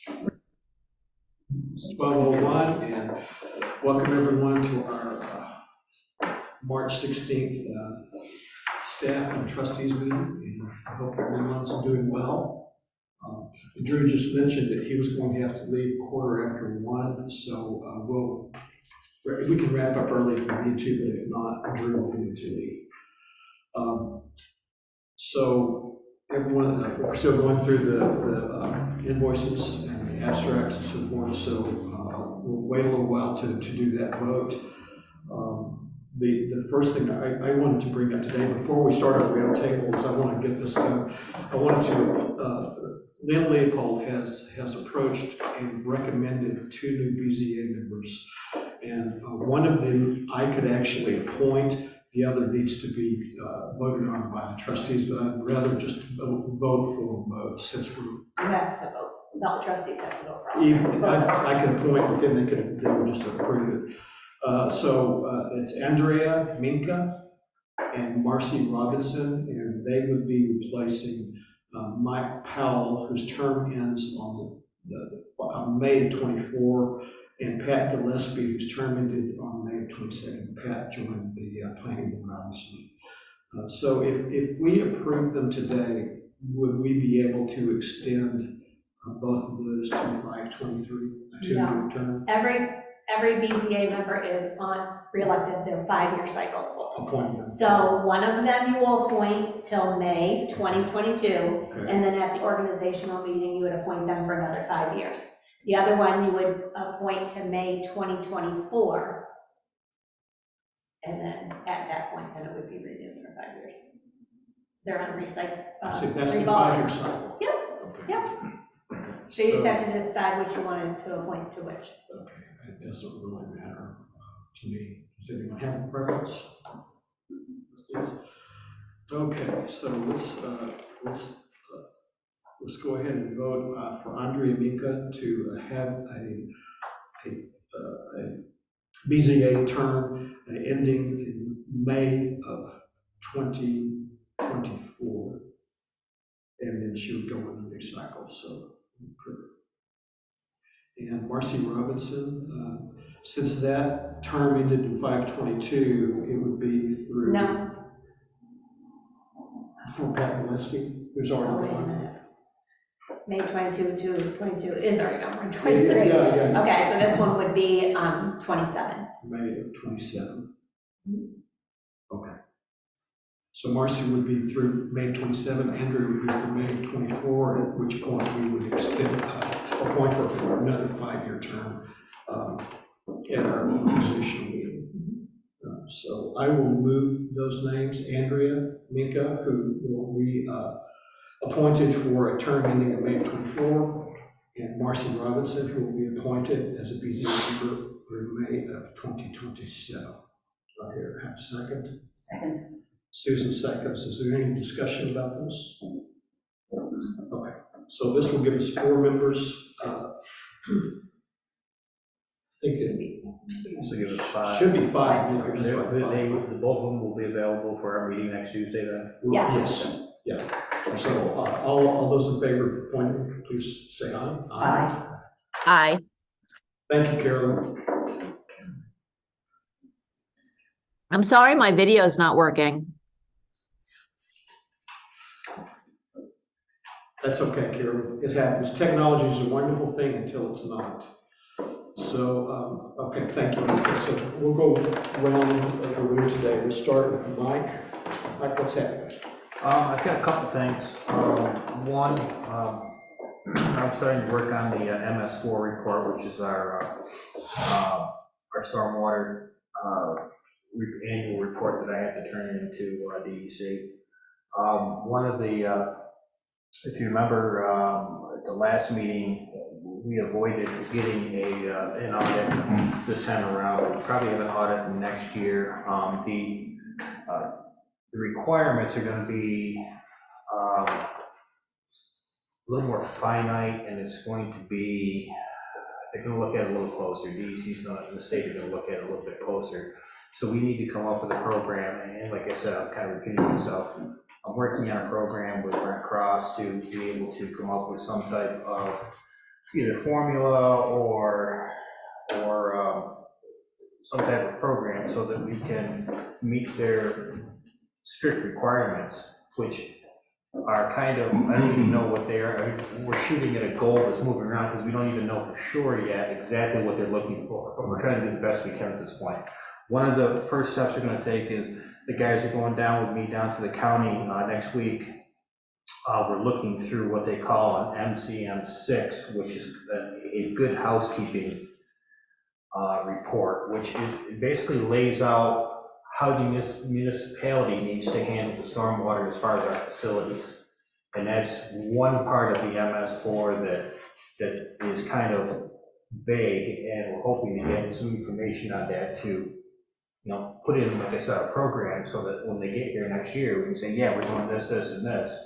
It's 12:01, and welcome everyone to our March 16th staff and trustees meeting. And I hope everyone's doing well. Drew just mentioned that he was going to have to leave 1:15, so we can wrap up early if we need to, but if not, Drew will need to leave. So everyone, we're still going through the invoices and the abstracts and so forth, so we'll wait a little while to do that vote. The first thing I wanted to bring up today, before we start our round table, is I want to get this done. I wanted to, Lynn Leopold has approached and recommended 2 new BZA members, and one of them I could actually appoint. The other needs to be voted on by the trustees, but I'd rather just vote for them both, since we're... You have to vote. No, the trustees have to vote for all. I can appoint, but then they would just approve it. It's Andrea Minka and Marcy Robinson, and they would be replacing Mike Powell, whose term ends on May 24, and Pat Gillespie, whose term ended on May 22nd. Pat joined the planning board, obviously. So if we approve them today, would we be able to extend both of those to 5/23, a 2-year term? Every BZA member is re-elected their 5-year cycles. Appointment. So one of them you will appoint till May 2022, Okay. and then at the organizational meeting, you would appoint them for another 5 years. The other one you would appoint to May 2024, and then at that point, then it would be renewed for 5 years. They're on recycle. See, that's the 5-year cycle. Yep. Okay. Yep. So you just have to decide which you wanted to appoint to which. Okay, it doesn't really matter to me. Does anyone have a preference? Okay, so let's go ahead and vote for Andrea Minka to have a BZA term ending in May of 2024, and then she would go on a new cycle. So. And Marcy Robinson, since that term ended in 5/22, it would be through. No. For Pat Gillespie, who's already gone. May 22 to 22 is already gone. 23. Yeah. Okay, so this one would be 27. May of 27. Okay. So Marcy would be through May 27, Andrew would be through May 24, at which point we would extend, appoint her for another 5-year term at our organizational meeting. So I will move those names: Andrea Minka, who will be appointed for a term ending in May 24, and Marcy Robinson, who will be appointed as a BZA member through May of 2027. Right here, have a second? Second. Susan seconds. Is there any discussion about this? Okay, so this will give us 4 members. I think it So give us 5. should be 5. Yeah, that's right, 5. Both of them will be available for our meeting next Tuesday then? Yes. Yeah. So all those in favor of appointment, please say aye. Aye. Aye. Thank you, Carolyn. I'm sorry, my video is not working. That's okay, Carolyn. It happens. Technology is a wonderful thing until it's not. So, okay, thank you. So we'll go around the room today. We'll start with Mike. Mike, what's happening? I've got a couple things. One, I'm starting to work on the MS4 report, which is our stormwater annual report that I have to turn into DEC. One of the, if you remember, at the last meeting, we avoided getting an audit this time around. We'll probably have an audit next year. The requirements are going to be a little more finite, and it's going to be, they're going to look at it a little closer. DEC's going to, the state are going to look at it a little bit closer. So we need to come up with a program, and like I said, I'm kind of repeating myself. I'm working on a program with Brent Cross to be able to come up with some type of either formula or some type of program so that we can meet their strict requirements, which are kind of, I don't even know what they are. I mean, we're shooting at a goal that's moving around because we don't even know for sure yet exactly what they're looking for, but we're trying to do the best we can at this point. One of the first steps we're going to take is the guys are going down with me down to the county next week. We're looking through what they call an MCM6, which is a good housekeeping report, which it basically lays out how the municipality needs to handle the stormwater as far as our facilities. And that's one part of the MS4 that is kind of vague, and we're hoping to get some information on that to, put in, like I said, a program so that when they get here next year, we can say, yeah, we're doing this, this, and this.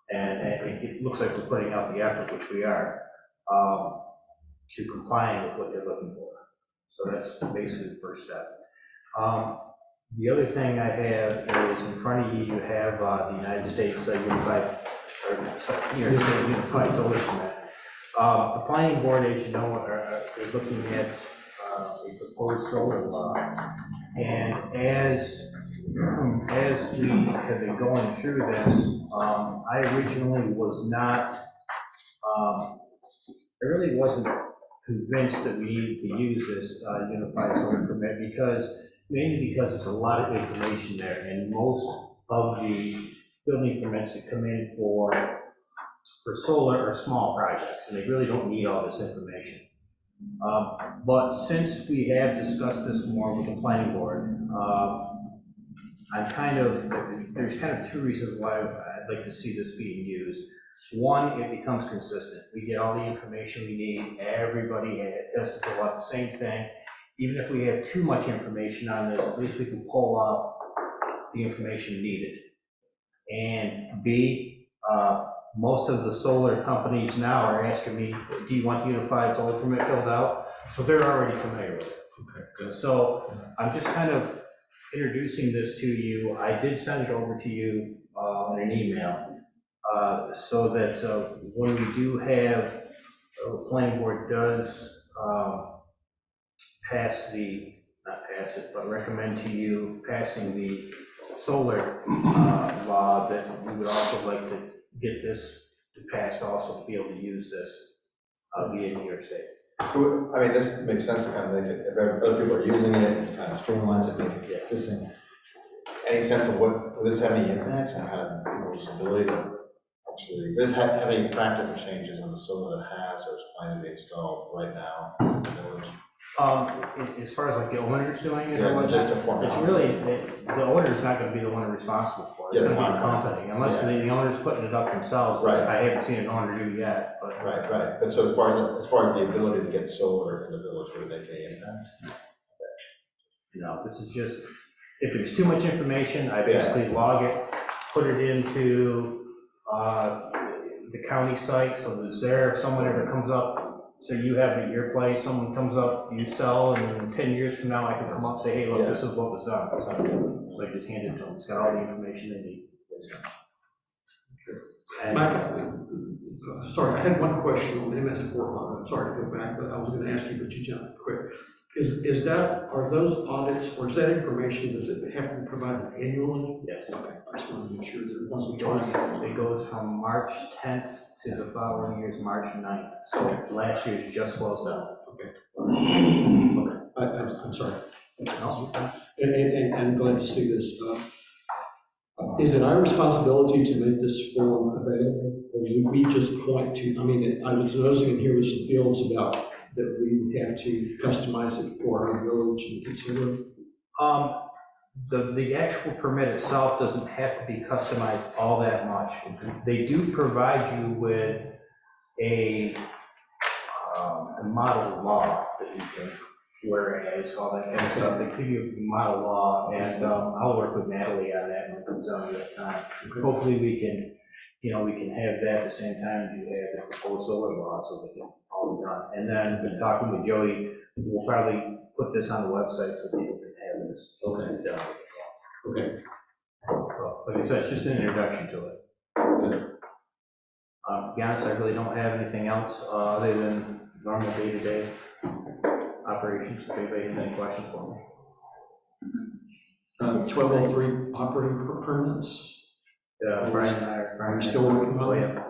And it looks like we're putting out the effort, which we are, to complying with what they're looking for. So that's basically the first step. The other thing I have is in front of you, you have the United States Unified, or New York State Unified Solar Permit. The planning board, as you know, is looking at a proposed solar law. And as we have been going through this, I originally was not, I really wasn't convinced that we needed to use this unified solar permit mainly because there's a lot of information there, and most of the building permits that come in for solar are small projects, and they really don't need all this information. But since we have discussed this more with the planning board, there's kind of two reasons why I'd like to see this being used. One, it becomes consistent. We get all the information we need. Everybody has to fill out the same thing. Even if we have too much information on this, at least we can pull up the information needed. And B, most of the solar companies now are asking me, do you want the unified solar permit filled out? So they're already familiar with it. Okay, good. So I'm just kind of introducing this to you. I did send it over to you in an email so that when we do have, the planning board does recommend to you passing the solar law, that we would also like to get this passed also to be able to use this via New York State. I mean, this makes sense to kind of make it, if other people are using it, it kind of streamlines it, make it consistent. Any sense of will this have any impacts on kind of people's ability to actually, does this have any practical changes on the solar that has or is planning to be installed right now in the village? As far as like the owners doing it, Yeah, it's just a form. it's really, the owner's not going to be the one responsible for it. It's Yeah, going to be the company, unless yeah. the owner's putting it up themselves, which Right. I haven't seen an owner do yet. But Right. But so as far as the ability to get solar in the village, would it make any impact? this is just, if there's too much information, I basically log it, put it into the county site, so that it's there. If someone ever comes up, so you have it at your place, someone comes up, you sell, and in 10 years from now, I can come up and say, hey, look, this is what was done. So I just hand it to them. It's got all the information they need. And Sorry, I had one question on MS4. I'm sorry to go back, but I was going to ask you, but you jumped quick. Are those audits, or is that information, does it have to be provided annually? yes, Okay, I just wanted to make sure that once we try. it goes from March 10th to the following year's March 9th. So last year's just closed out. Okay. Okay, I'm sorry. That's awesome. And I'm glad to see this. Is it our responsibility to make this form available? Or do we just point to, I was noticing in here with some fields about that we would have to customize it for our village and consider? The actual permit itself doesn't have to be customized all that much. They do provide you with a model law that you can, whereas all that kind of stuff, they give you a model law, and I'll work with Natalie on that when it comes down to that time. Hopefully we can, we can have that at the same time as you have the proposed solar law, so they can all be done. And then, been talking with Jody, we'll probably put this on the website so people can have this. Okay. Okay. Like I said, it's just an introduction to it. To be honest, I really don't have anything else other than normal day-to-day operations. If anybody has any questions for me. 1203 operating permits. Brian and I Are you still working Oh, on it? yeah.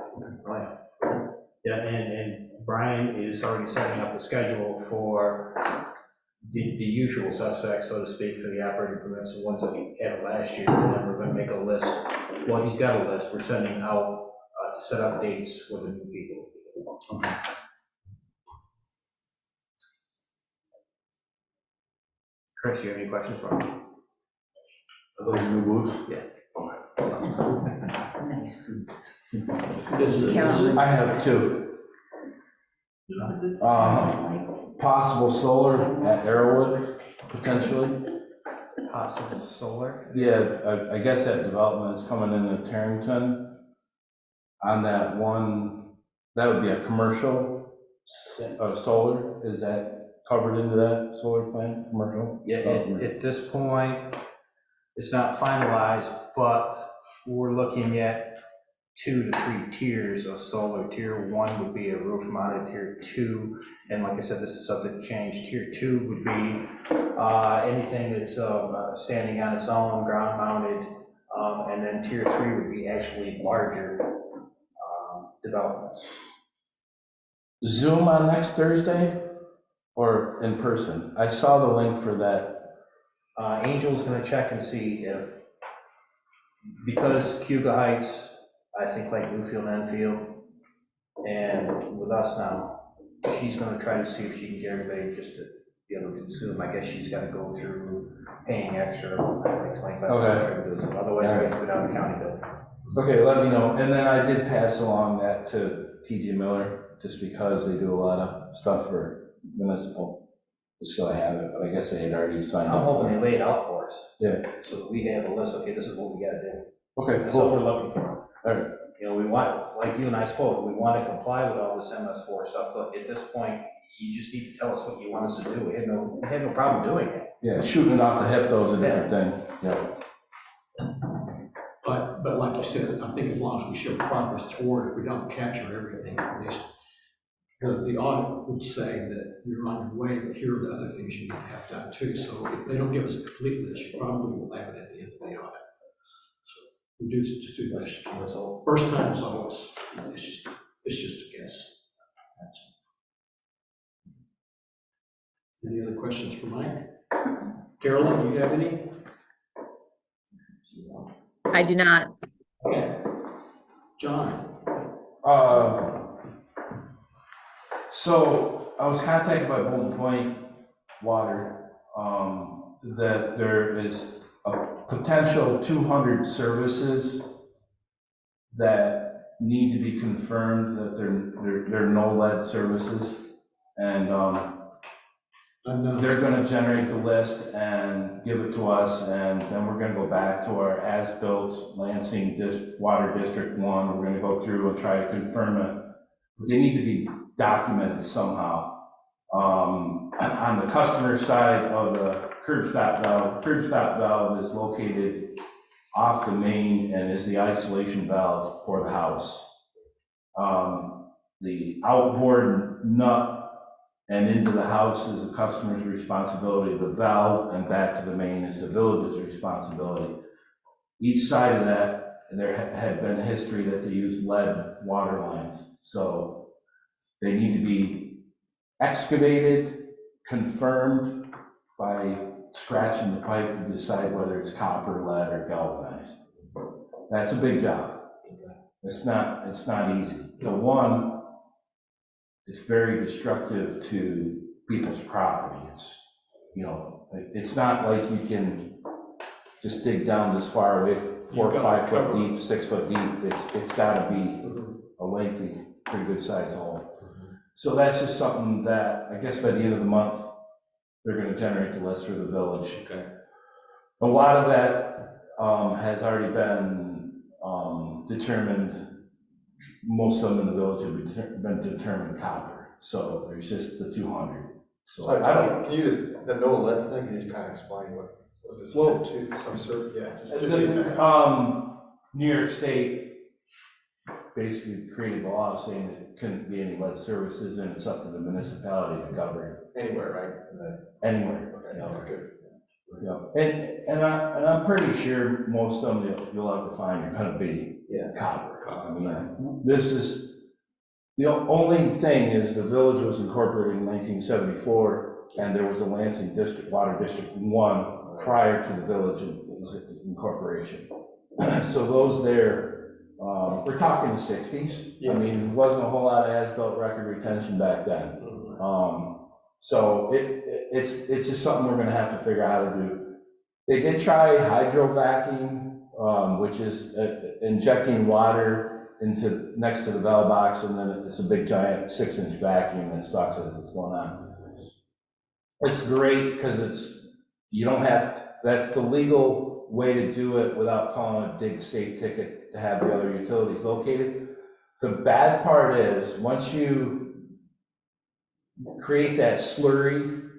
Oh, yeah. Yeah, and Brian is already setting up the schedule for the usual suspects, so to speak, for the operating permits, the ones that we had last year, and then we're gonna make a list. Well, he's got a list, we're sending out to set up dates for the new people. Okay. Chris, you have any questions for me? Are those new boots? Yeah. Nice boots. I have two. These are boots. Possible solar at Arrowwood, potentially. Possible solar? Yeah, I guess that development is coming into Tarrington. On that one, that would be a commercial solar. Is that covered into that solar plant, commercial? Yeah, at this point, it's not finalized, but we're looking at 2 to 3 tiers of solar. Tier 1 would be a roof mounted, tier 2, and like I said, this is subject to change. Tier 2 would be anything that's standing on its own, ground mounted, and then tier 3 would be actually larger developments. Zoom on next Thursday or in person? I saw the link for that. Angel's gonna check and see if, because Cuba Heights, I think like Newfield, Enfield, and with us now, she's gonna try to see if she can get everybody just to be able to do Zoom. I guess she's gotta go through paying extra, like $25 for Zoom. Otherwise, we have to go down to the county building. Okay, let me know. And then I did pass along that to TJ Miller, just because they do a lot of stuff for municipal. So I have it, but I guess they had already signed I'm up. hoping they lay it out for us. Yeah. So that we have a list, okay, this is what we gotta do. Okay, That's what we're cool. looking for. All right. You know, we want, like you and I spoke, we want to comply with all this MS4 stuff, but at this point, you just need to tell us what you want us to do. We had no problem doing it. Yeah, shooting it off the hip, those are different thing. Yeah. But like you said, I think as long as we show progress toward, if we don't capture everything, at least the audit would say that you're on your way, but here are the other things you need to have done too. So if they don't give us a complete list, you probably will have it at the end of the audit. So we do just do the best you can. So first time is always, it's just a guess. Any other questions for Mike? Carolyn, do you have any? I do not. Okay. John? So I was contacted by Bolton Point Water, that there is a potential 200 services that need to be confirmed that they're no lead services. And they're gonna generate the list and give it to us, and then we're gonna go back to our as-built Lansing Water District 1. We're gonna go through and try to confirm it. But they need to be documented somehow. On the customer side of the curb stop valve is located off the main and is the isolation valve for the house. The outboard nut and into the house is the customer's responsibility. The valve and back to the main is the village's responsibility. Each side of that, there had been history that they used lead water lines. So they need to be excavated, confirmed by scratching the pipe to decide whether it's copper, lead, or galvanized. That's a big job. It's not easy. The one, it's very destructive to people's property. It's, you know, it's not like you can just dig down this far away, 4 or 5 foot deep, 6 foot deep. It's gotta be a lengthy, pretty good sized hole. So that's just something that, I guess by the end of the month, they're gonna generate the list for the village. Okay. A lot of that has already been determined. Most of them in the village have been determined copper. So there's just the 200. So I don't. Can you just, the no lead thing, can you just kind of explain what this is? Well, To some sort, yeah, just give me that. New York State basically created the law saying there couldn't be any lead services, and it's up to the municipality to govern Anywhere, right? And it anywhere. Okay, you know. good. Yeah, and I'm pretty sure most of them you'll ever find are gonna be Yeah. copper. I mean, this is, the only thing is the village was incorporated in 1974, and there was a Lansing District, Water District 1 prior to the village incorporation. So those there, we're talking the 60s. Yeah. I mean, there wasn't a whole lot of as-built record retention back then. So it's just something we're gonna have to figure out how to do. They did try hydro vacuum, which is injecting water into, next to the valve box, and then it's a big giant 6-inch vacuum that sucks as it's going on. It's great because you don't have, that's the legal way to do it without calling a dig safe ticket to have the other utilities located. The bad part is, once you create that slurry,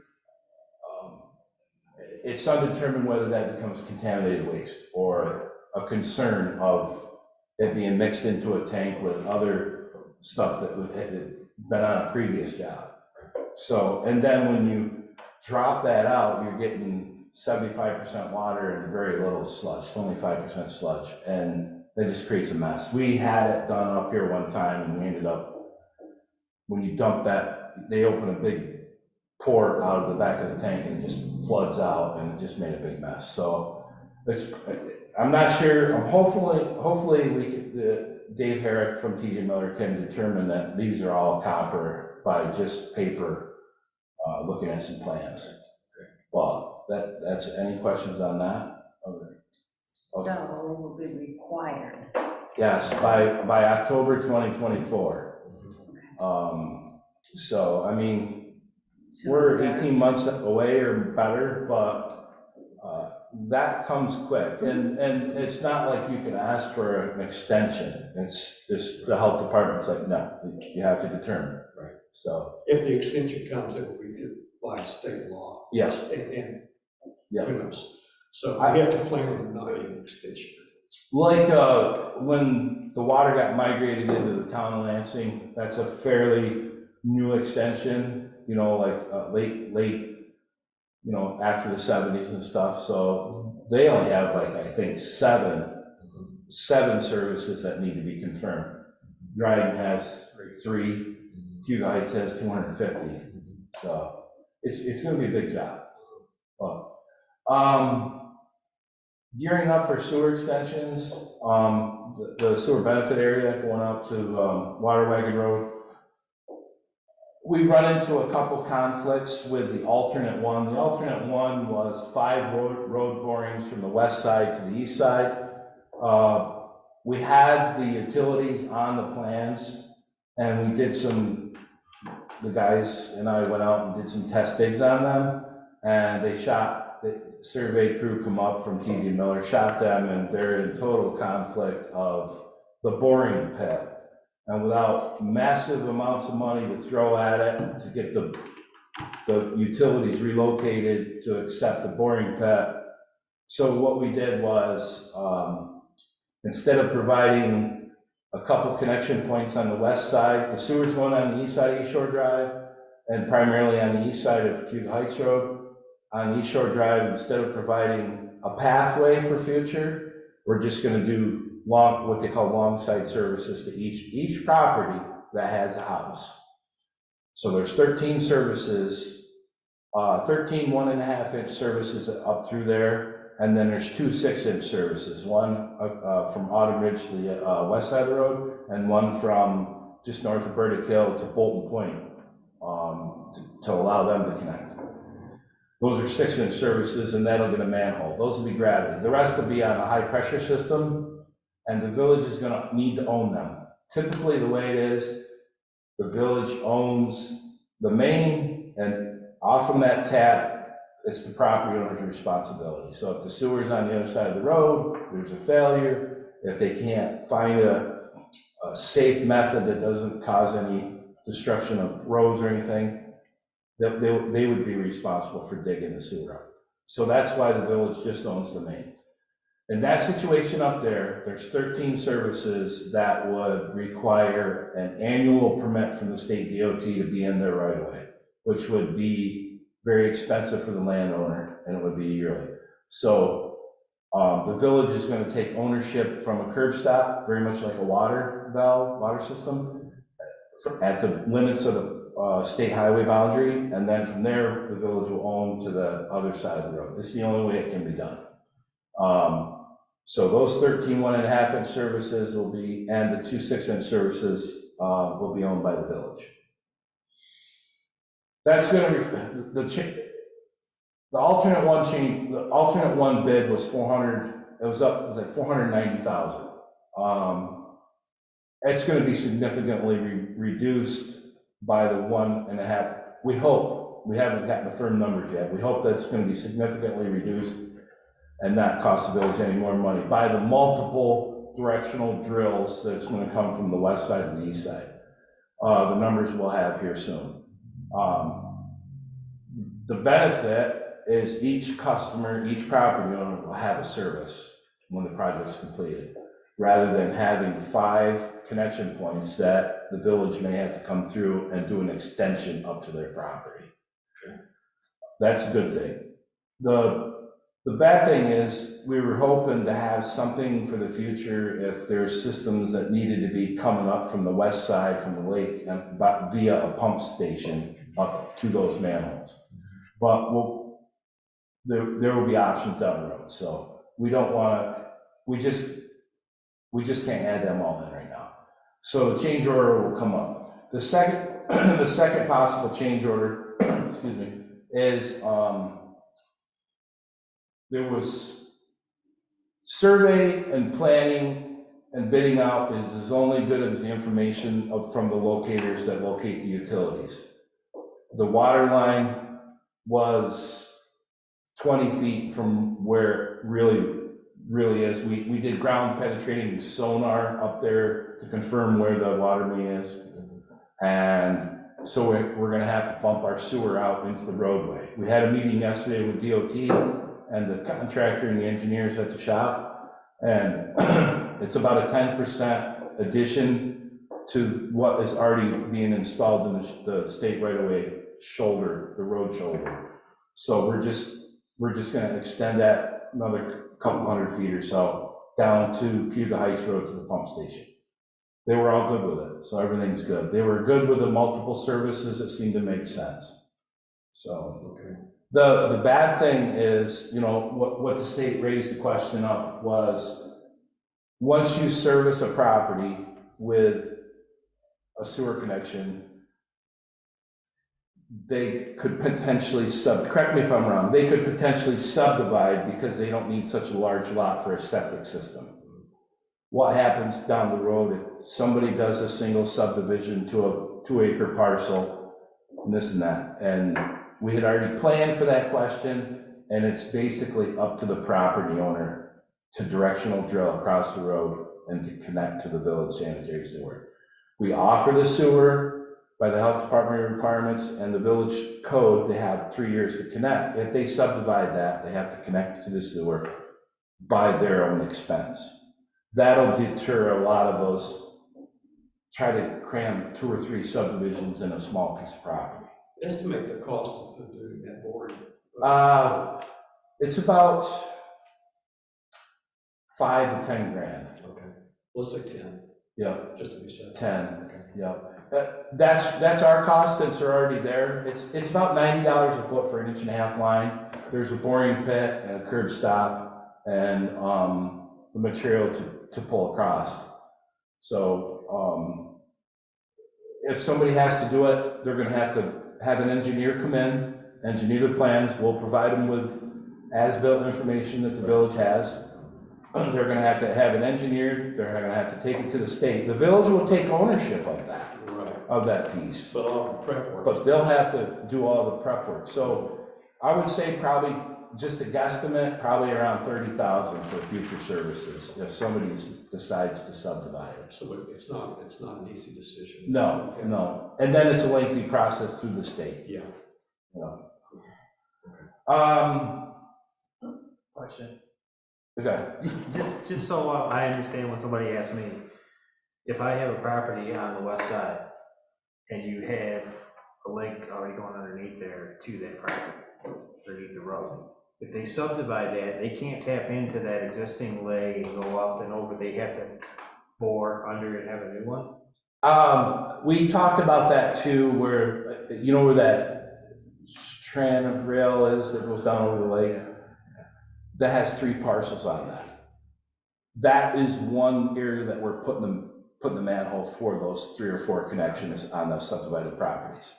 it's undetermined whether that becomes contaminated waste or a concern of it being mixed into a tank with other stuff that had been on a previous job. So, and then when you drop that out, you're getting 75% water and very little sludge, 25% sludge, and that just creates a mess. We had it done up here one time, and we ended up, when you dump that, they open a big pour out of the back of the tank and it just floods out, and it just made a big mess. So it's, I'm not sure, hopefully we could, Dave Herrick from TJ Miller can determine that these are all copper by just paper, looking at some plans. Well, that's, any questions on that? So it will be required. Yes, by October 2024. So, I mean, we're 18 months away or better, but that comes quick. And it's not like you can ask for an extension. It's just the health department's like, no, you have to determine. Right. So, If the extension comes, it will be through by state law. yes, And yeah. who knows? So I have to plan on not getting an extension. Like when the water got migrated into the town of Lansing, that's a fairly new extension, you know, like late, you know, after the 70s and stuff. So they only have like, I think, seven services that need to be confirmed. Dryden has 3, Hugo Heights has 250. So it's going to be a big job. But, gearing up for sewer extensions, the sewer benefit area going up to Water Wagon Road. We run into a couple conflicts with the alternate one. The alternate one was 5 road borings from the west side to the east side. We had the utilities on the plans, and we did the guys and I went out and did some test digs on them, and the survey crew come up from TJ Miller, shot them, and they're in total conflict of the boring pit. And without massive amounts of money to throw at it to get the utilities relocated to accept the boring pit. So what we did was, instead of providing a couple connection points on the west side, the sewer's one on the east side of East Shore Drive, and primarily on the east side of Hugo Heights Road. On East Shore Drive, instead of providing a pathway for future, we're just gonna do what they call long site services to each property that has a house. So there's 13 services, 13 1.5-inch services up through there, and then there's 2 6-inch services, one from Autumn Ridge to the west side of the road, and one from just north of Burdick Hill to Bolton Point, to allow them to connect. Those are 6-inch services, and that'll get a manhole. Those will be gravity. The rest will be on a high-pressure system, and the village is gonna need to own them. Typically, the way it is, the village owns the main, and off from that tap, it's the property owner's responsibility. So if the sewer's on the other side of the road, there's a failure. If they can't find a safe method that doesn't cause any destruction of roads or anything, they would be responsible for digging the sewer up. So that's why the village just owns the main. In that situation up there, there's 13 services that would require an annual permit from the state DOT to be in there right away, which would be very expensive for the landowner, and it would be yearly. So the village is going to take ownership from a curb stop, very much like a water valve, water system, at the limits of the state highway boundary, and then from there, the village will own to the other side of the road. It's the only way it can be done. So those 13 1.5-inch services will be, and the 2 6-inch services will be owned by the village. That's going to, the alternate one bid was 400, it was like 490,000. It's going to be significantly reduced by the 1.5. We hope, we haven't gotten the firm numbers yet. We hope that's going to be significantly reduced and not cost the village any more money by the multiple directional drills that's going to come from the west side and the east side. The numbers we'll have here soon. The benefit is each customer, each property owner will have a service when the project's completed, rather than having 5 connection points that the village may have to come through and do an extension up to their property. Okay. That's a good thing. The bad thing is we were hoping to have something for the future if there's systems that needed to be coming up from the west side from the lake and via a pump station up to those manholes. But there will be options down the road. So we don't want to, we just can't add them all in right now. So the change order will come up. The second possible change order, excuse me, is there was survey and planning and bidding out is as only good as the information from the locators that locate the utilities. The water line was 20 feet from where it really is. We did ground penetrating sonar up there to confirm where the water main is. And so we're gonna have to bump our sewer out into the roadway. We had a meeting yesterday with DOT and the contractor and the engineers at the shop, and it's about a 10% addition to what is already being installed in the state right-of-way shoulder, the road shoulder. So we're just gonna extend that another couple hundred feet or so down to Puga Heights Road to the pump station. They were all good with it, so everything's good. They were good with the multiple services that seemed to make sense. So, okay. The bad thing is, you know, what the state raised the question up was, once you service a property with a sewer connection, they could potentially correct me if I'm wrong, they could potentially subdivide because they don't need such a large lot for a septic system. What happens down the road if somebody does a single subdivision to a 2-acre parcel and this and that? And we had already planned for that question, and it's basically up to the property owner to directional drill across the road and to connect to the village sanitary sewer. We offer the sewer by the health department requirements and the village code. They have 3 years to connect. If they subdivide that, they have to connect to the sewer by their own expense. That'll deter a lot of those, try to cram 2 or 3 subdivisions in a small piece of property. Estimate the cost of doing that boring. It's about 5 to 10 grand. Okay, let's say 10. Yeah, Just to be safe. 10. Okay. Yeah, that's our cost since they're already there. It's about $90 a foot for an 1.5-inch line. There's a boring pit and a curb stop and the material to pull across. So if somebody has to do it, they're going to have an engineer come in, engineer the plans. We'll provide them with as-built information that the village has. They're going to have it engineered. They're going to have to take it to the state. The village will take ownership of that, right, of that piece. but all the prep work. But they'll have to do all the prep work. So I would say probably just a guesstimate, probably around $30,000 for future services if somebody decides to subdivide it. So it's not an easy decision. No, Okay. no. And then it's a lengthy process through the state. Yeah. You know. Question. Okay, Just so I understand when somebody asks me, if I have a property on the west side and you have a lake already going underneath there to that property, underneath the road, if they subdivide that, they can't tap into that existing lake and go up and over, they have to bore under and have a new one? we talked about that too, where, you know where that strand of rail is that goes down over the lake? That has 3 parcels on that. That is one area that we're putting the manhole for those 3 or 4 connections on the subdivided properties.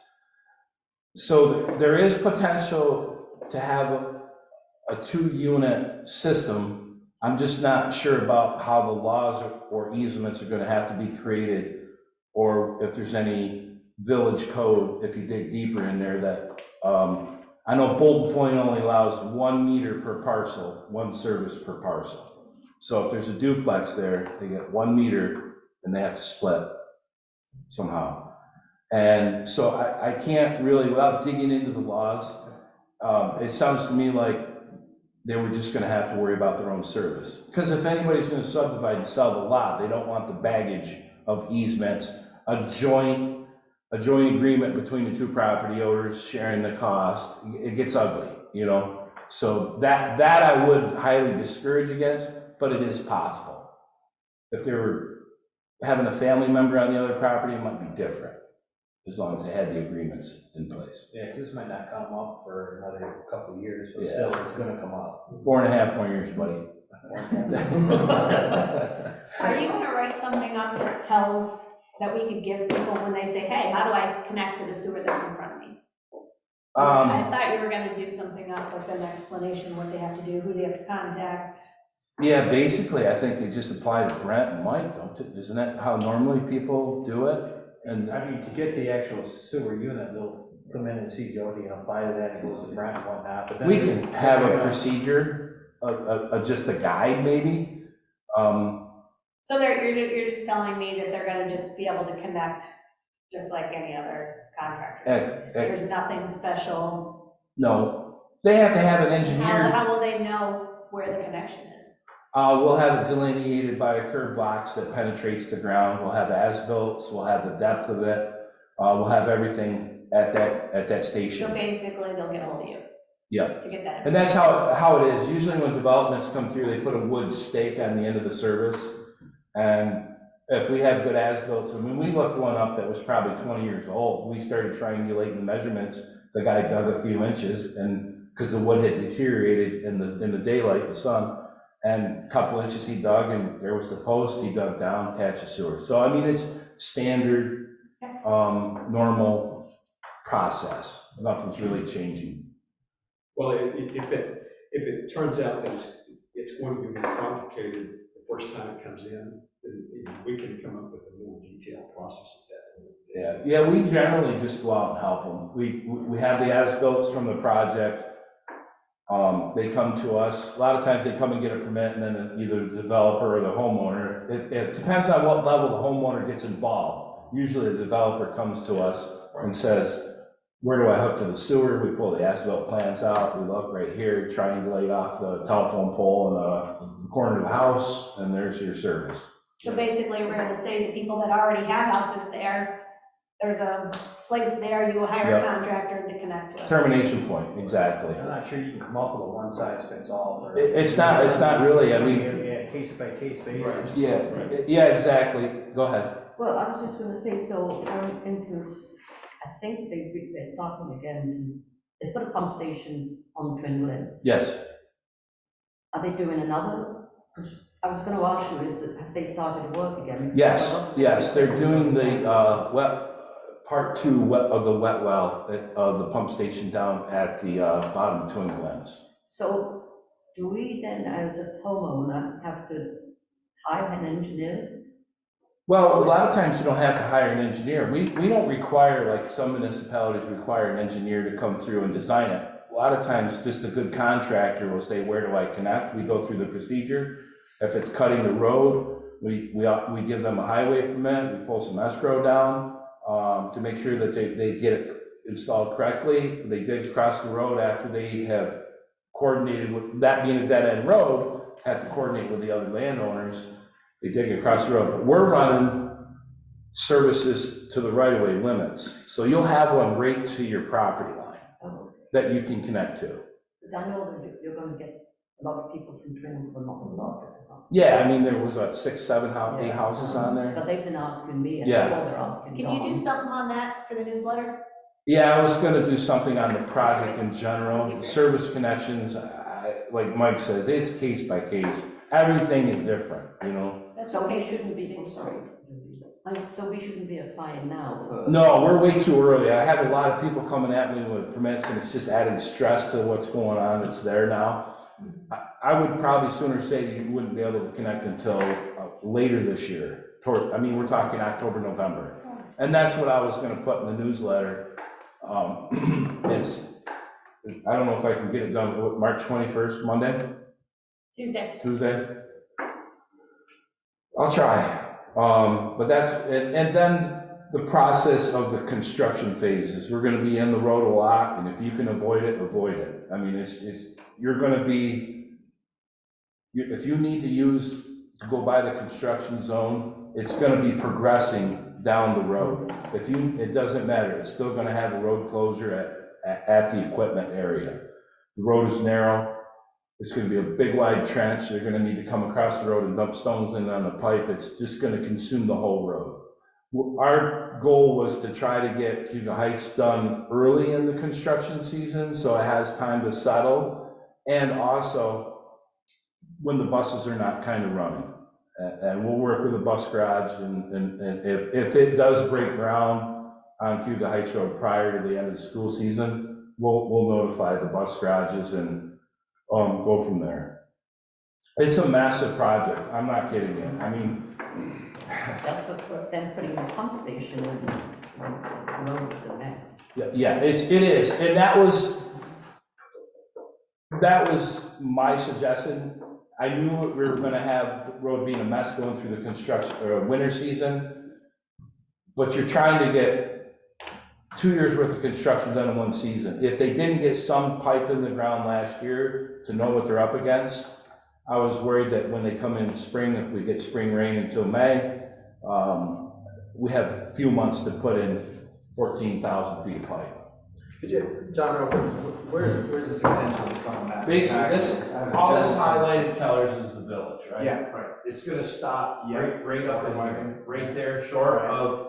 So there is potential to have a 2-unit system. I'm just not sure about how the laws or easements are gonna have to be created, or if there's any village code, if you dig deeper in there, that, I know Bolton Point only allows 1 meter per parcel, 1 service per parcel. So if there's a duplex there, they get 1 meter and they have to split somehow. And so I can't really, without digging into the laws, it sounds to me like they were just gonna have to worry about their own service. Because if anybody's gonna subdivide and sell the lot, they don't want the baggage of easements, a joint agreement between the 2 property owners sharing the cost. It gets ugly, you know? So that I would highly discourage against, but it is possible. If they were having a family member on the other property, it might be different, as long as they had the agreements in place. Yeah, 'cause this might not come up for another couple of years, but Yeah. still, it's gonna come up. 4.5 more years, buddy. Are you gonna write something up that tells, that we could give people when they say, hey, how do I connect to the sewer that's in front of me? I thought you were gonna do something up with an explanation, what they have to do, who they have to contact. Yeah, basically, I think they just apply to Brent and Mike, don't they? Isn't that how normally people do it? And I mean, to get the actual sewer unit, they'll come in and see Jody and apply to that, and it goes to Brent and whatnot, but then. we can have a procedure, just a guide maybe. So you're just telling me that they're gonna just be able to connect just like any other contractor? There's nothing special? No, they have to have an engineer. How will they know where the connection is? We'll have it delineated by a curb box that penetrates the ground. We'll have as-built, we'll have the depth of it. We'll have everything at that So station. basically, they'll get hold of you Yeah, to get that. and that's how it is. Usually when developments come through, they put a wood stake on the end of the service. And if we have good as-built, I mean, we looked one up that was probably 20 years old. We started triangulating the measurements. The guy dug a few inches, and because the wood had deteriorated in the daylight, the sun, and a couple inches he dug, and there was the post. He dug down, attached the sewer. So I mean, it's standard, normal process. Nothing's really changing. Well, if it turns out that it's going to be more complicated the first time it comes in, then we can come up with a more detailed process at that point. Yeah, we generally just go out and help them. We have the as-built from the project. They come to us. A lot of times they come and get a permit, and then either the developer or the homeowner. It depends on what level the homeowner gets involved. Usually the developer comes to us and says, where do I hook to the sewer? We pull the as-built plans out. We look right here, triangulate off the telephone pole in the corner of the house, and there's your service. So basically, we're gonna say to people that already have houses there, there's a place there, you will hire a Yep. contractor to connect to it. Termination point, exactly. I'm not sure you can come up with a one-size-fits-all for. It's not really, I mean. Yeah, case-by-case basis. Yeah, exactly. Go ahead. Well, I was just gonna say, so, for instance, I think they're starting again, they put a pump station on Twin Williams. Yes. Are they doing another? 'Cause I was gonna ask you, have they started work again? Yes, they're doing the part 2 of the wet well of the pump station down at the bottom of Twin Glens. So do we then, as a homeowner, have to hire an engineer? Well, a lot of times you don't have to hire an engineer. We don't require, like some municipalities require an engineer to come through and design it. A lot of times just a good contractor will say, where do I connect? We go through the procedure. If it's cutting the road, we give them a highway permit, we pull some escrow down to make sure that they get it installed correctly. They dig across the road after they have coordinated with, that being a dead-end road, have to coordinate with the other landowners. They dig across the road, but we're running services to the right-of-way limits. So you'll have one right to your property line Oh, that you can connect to. because I know that you're gonna get a lot of people from Trinidad, but not a lot, this is not. Yeah, I mean, there was what, 6, 7, 8 Yeah. houses on there? But they've been asking me, and Yeah. that's all they're asking Can you do Dawn. something on that for the newsletter? Yeah, I was gonna do something on the project in general, service connections, like Mike says, it's case by case. Everything is different, you know? That's So we okay. shouldn't be, I'm sorry. So we shouldn't be applying now for. No, we're way too early. I have a lot of people coming at me with permits, and it's just adding stress to what's going on. It's there now. I would probably sooner say you wouldn't be able to connect until later this year. We're talking October, November. And that's what I was gonna put in the newsletter. I don't know if I can get it done, March 21st, Monday, Tuesday. Tuesday? I'll try. But that's, and then the process of the construction phases, we're gonna be in the road a lot, and if you can avoid it, avoid it. I mean, you're gonna be, if you need to go by the construction zone, it's gonna be progressing down the road. It doesn't matter, it's still gonna have a road closure at the equipment area. The road is narrow, it's gonna be a big wide trench, they're gonna need to come across the road and dump stones in on the pipe, it's just gonna consume the whole road. Our goal was to try to get Cuba Heights done early in the construction season, so it has time to settle, and also when the buses are not kind of running. And we'll work with the bus garage, and if it does break ground on Cuba Heights Road prior to the end of the school season, we'll notify the bus garages and go from there. It's a massive project, I'm not kidding you. I mean, That's then putting a pump station in, the road is a mess. yeah, it is, and that was my suggestion. I knew we were gonna have the road being a mess going through the construction, or winter season, but you're trying to get 2 years worth of construction done in one season. If they didn't get some pipe in the ground last year to know what they're up against, I was worried that when they come in spring, if we get spring rain until May, we have a few months to put in 14,000 feet of pipe. Could you, John, where's this extension just on the map? Basically, all this highlighted colors is the village, right? Yeah, right. It's gonna stop Yeah. right up in here, right there, short of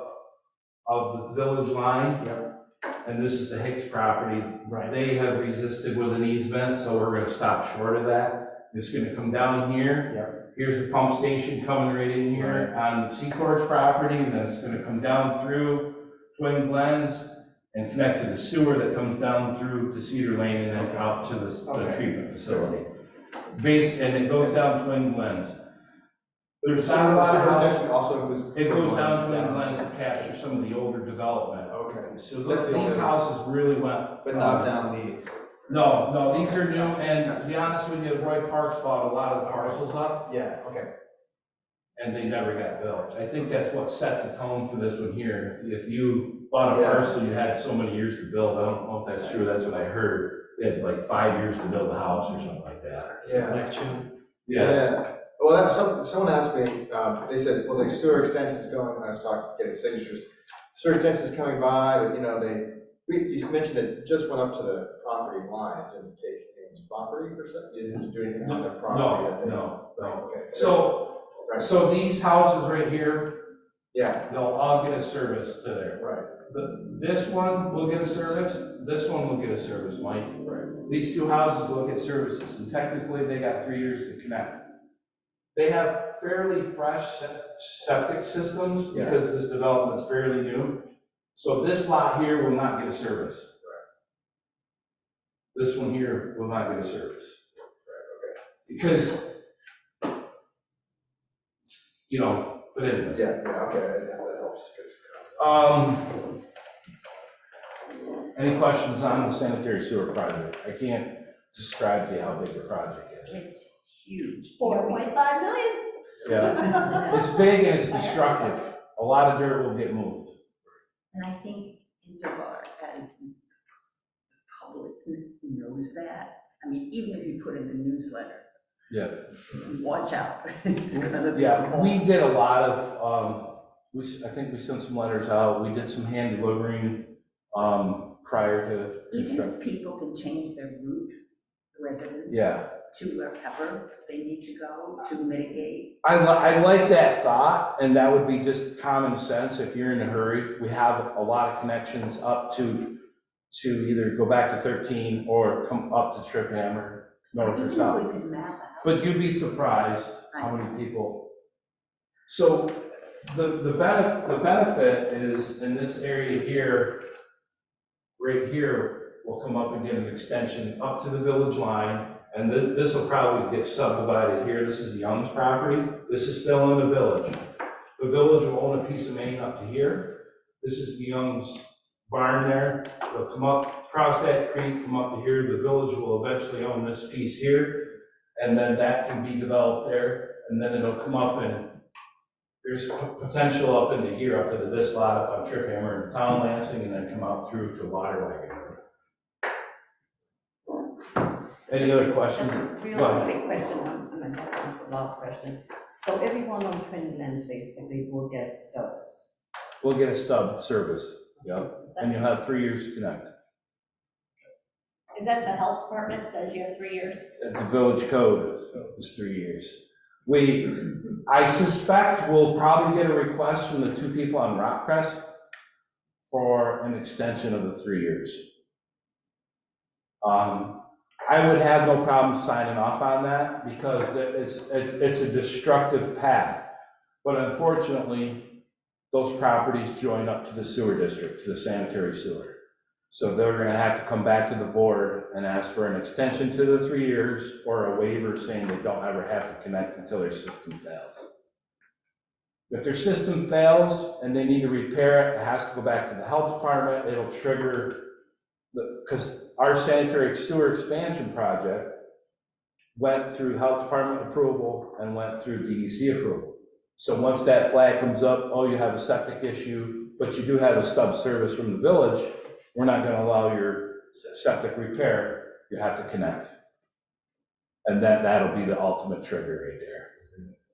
the village line. Yep. And this is the Hicks property. Right. They have resisted with an easement, so we're gonna stop short of that. It's gonna come down here. Yep. Here's a pump station coming right in here on the Seacourt's property, and then it's gonna come down through Twin Glens and connect to the sewer that comes down through to Cedar Lane and then out to the Okay. treatment facility. And it goes down Twin Glens. There's So not a lot of the houses. extension also includes. It goes down Twin Glens to capture some of the older development. Okay, So That's the these older- houses really went. but not down these. No, these are new, and to be honest with you, Roy Parks bought a lot of the parcels up, Yeah, okay. and they never got built. I think that's what set the tone for this one here. If you bought a Yeah. parcel, you had so many years to build. I don't know if that's true, that's what I heard. They had like 5 years to build a house or something like that. Yeah. Well, someone asked me, they said, well, the sewer extension's going, and I was getting signatures. Sewer extension's coming by, but you mentioned it just went up to the property line, it didn't take anyone's property per se? You didn't do anything on their property that they? No. Okay. So these houses right here, Yeah, they'll all get a service to there. right, This one will get a service, this one will get a service, Mike. right. These two houses will get services, and technically, they got 3 years to connect. They have fairly fresh septic systems, Yeah. because this development is fairly new. So this lot here will not get a service. This one here will not get a service. Because, but anyway. Yeah, okay, that helps. Any questions on the sanitary sewer project? I can't describe to you how big the project is. It's huge. 4.5 million. Yeah, it's big and it's destructive. A lot of dirt will get moved. And I think insofar as the public knows that, I mean, even if you put in the newsletter, Yeah. watch out, it's gonna be. Yeah, we did a lot of, I think we sent some letters out, we did some hand delivering, prior to Even construction. if people can change their route, residents. Yeah, To wherever they need to go to mitigate. I like that thought, and that would be just common sense if you're in a hurry. We have a lot of connections up to either go back to 13 or come up to Trip Hammer, north or Even if south. we could map out. But you'd be surprised how many people. So the benefit is in this area here, right here, we'll come up and get an extension up to the village line. And then this will probably get subdivided here. This is the Young's property. This is still in the village. The village will own a piece of Main up to here. This is the Young's barn there. It'll come up, cross that creek, come up to here. The village will eventually own this piece here. And then that can be developed there. And then it'll come up and there's potential up into here, up into this lot up on Trip Hammer and Town Lansing, and then come out through to Waterwagon. Any other questions? Just a Go real ahead. quick question, and then that's the last question. So everyone on Twin Glen basically will get service. We'll get a stub service, yep, and you'll have 3 years to connect. Is that the health department says you have 3 years? The village code is 3 years. I suspect we'll probably get a request from the two people on Rockcrest for an extension of the 3 years. I would have no problem signing off on that because it's a destructive path. But unfortunately, those properties join up to the sewer district, to the sanitary sewer. So they're gonna have to come back to the board and ask for an extension to the 3 years or a waiver saying they don't ever have to connect until their system fails. If their system fails and they need to repair it, it has to go back to the health department. It'll trigger because our sanitary sewer expansion project went through health department approval and went through DEC approval. So once that flag comes up, oh, you have a septic issue, but you do have a stub service from the village, we're not gonna allow your septic repair, you have to connect. And that'll be the ultimate trigger right there.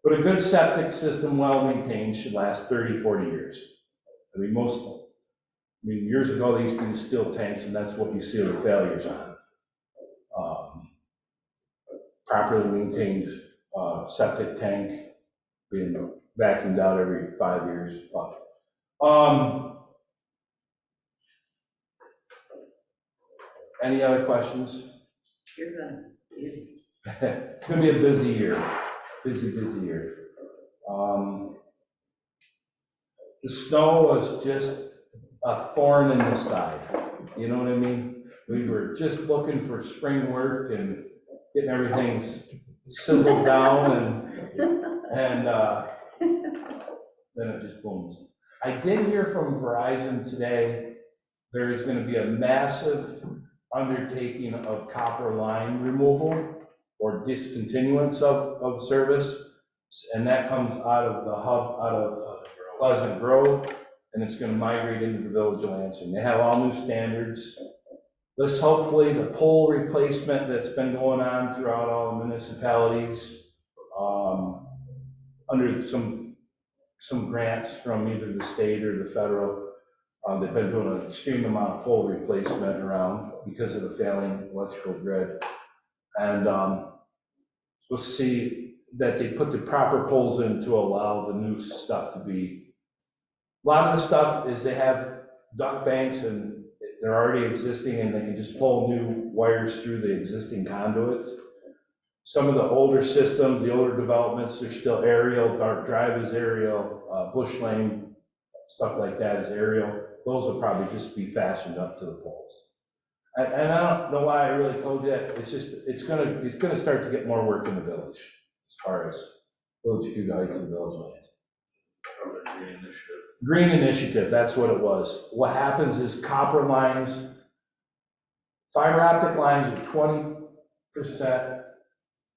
But a good septic system, well maintained, should last 30, 40 years. I mean, years ago, they used to use steel tanks, and that's what you see the failures on. Properly maintained septic tank being vacuumed out every 5 years. Any other questions? You're gonna be busy. It's gonna be a busy year, busy year. The snow was just a thorn in the side, you know what I mean? We were just looking for spring work and getting everything sizzled down and then it just booms. I did hear from Verizon today, there is gonna be a massive undertaking of copper line removal or discontinuance of service. And that comes out of the hub, out of Pleasant Grove, and it's gonna migrate into the village of Lansing. They have all new standards. This hopefully, the pole replacement that's been going on throughout all the municipalities, under some grants from either the state or the federal, they've been doing an extreme amount of pole replacement around because of the failing electrical grid. And we'll see that they put the proper poles in to allow the new stuff to be. A lot of the stuff is they have duct banks and they're already existing and they can just pull new wires through the existing conduits. Some of the older systems, the older developments, they're still aerial, Dark Drive is aerial, Bush Lane, stuff like that is aerial. Those will probably just be fashioned up to the poles. And I don't know why I really told you that. It's just, it's gonna start to get more work in the village as far as Village Hugo Heights and Village Lands. Green Initiative, that's what it was. What happens is copper lines, fiber optic lines are 20%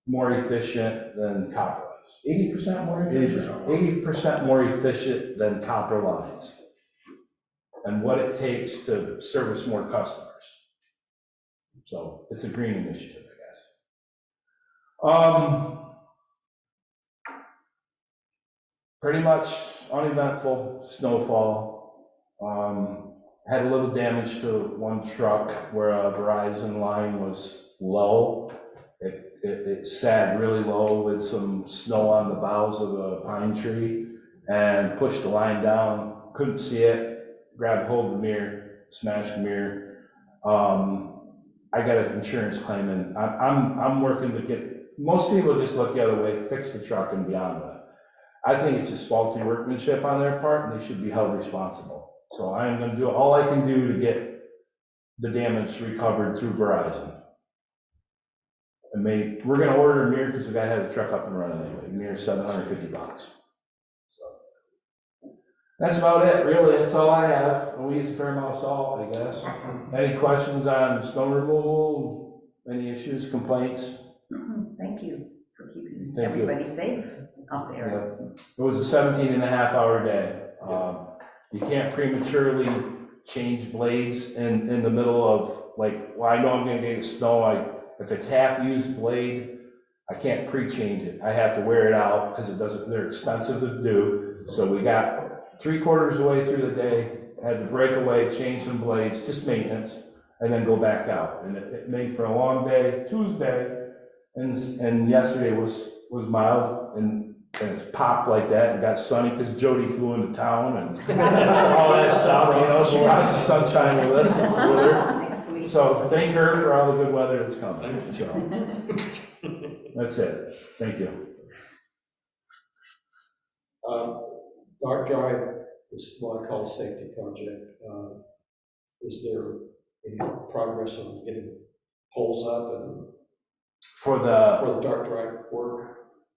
more efficient than copper lines. 80% more efficient? 80% more efficient than copper lines. And what it takes to service more customers. So it's a green initiative, I Pretty much uneventful snowfall. Had a little damage to one truck where a Verizon line was low. It sat really low with some snow on the boughs of a pine tree and pushed the line down. Couldn't see it, grabbed hold of the mirror, smashed the mirror. I got an insurance claim, and I'm working to get, most people just look the other way, fix the truck and beyond that. I think it's just faulty workmanship on their part, and they should be held responsible. So I am gonna do all I can do to get the damage recovered through Verizon. And we're gonna order a mirror because we gotta have the truck up and running anyway. Mirror $750. So that's about it, really. That's all I have. And we use a fair amount of salt, I guess. Any questions on snow removal? Any issues, complaints? Thank you for keeping Thank you. everybody safe out there. It was a 17-and-a-half-hour day. You can't prematurely change blades in the middle of, like, well, I know I'm gonna get snow. If it's half-used blade, I can't pre-change it. I have to wear it out because they're expensive to do. So we got 3/4 of the way through the day, had to break away, change some blades, just maintenance, and then go back out. And it made for a long day. Tuesday, and yesterday was mild, and it's popped like that and got sunny because Jody flew into town and all that stuff, you know, she brought the sunshine with us, with her. Next week. So thank her for all the good weather that's coming, so. That's it, thank you. Dark Drive is what I call a safety project. Is there any progress on getting poles up and For the, for the dark drive work?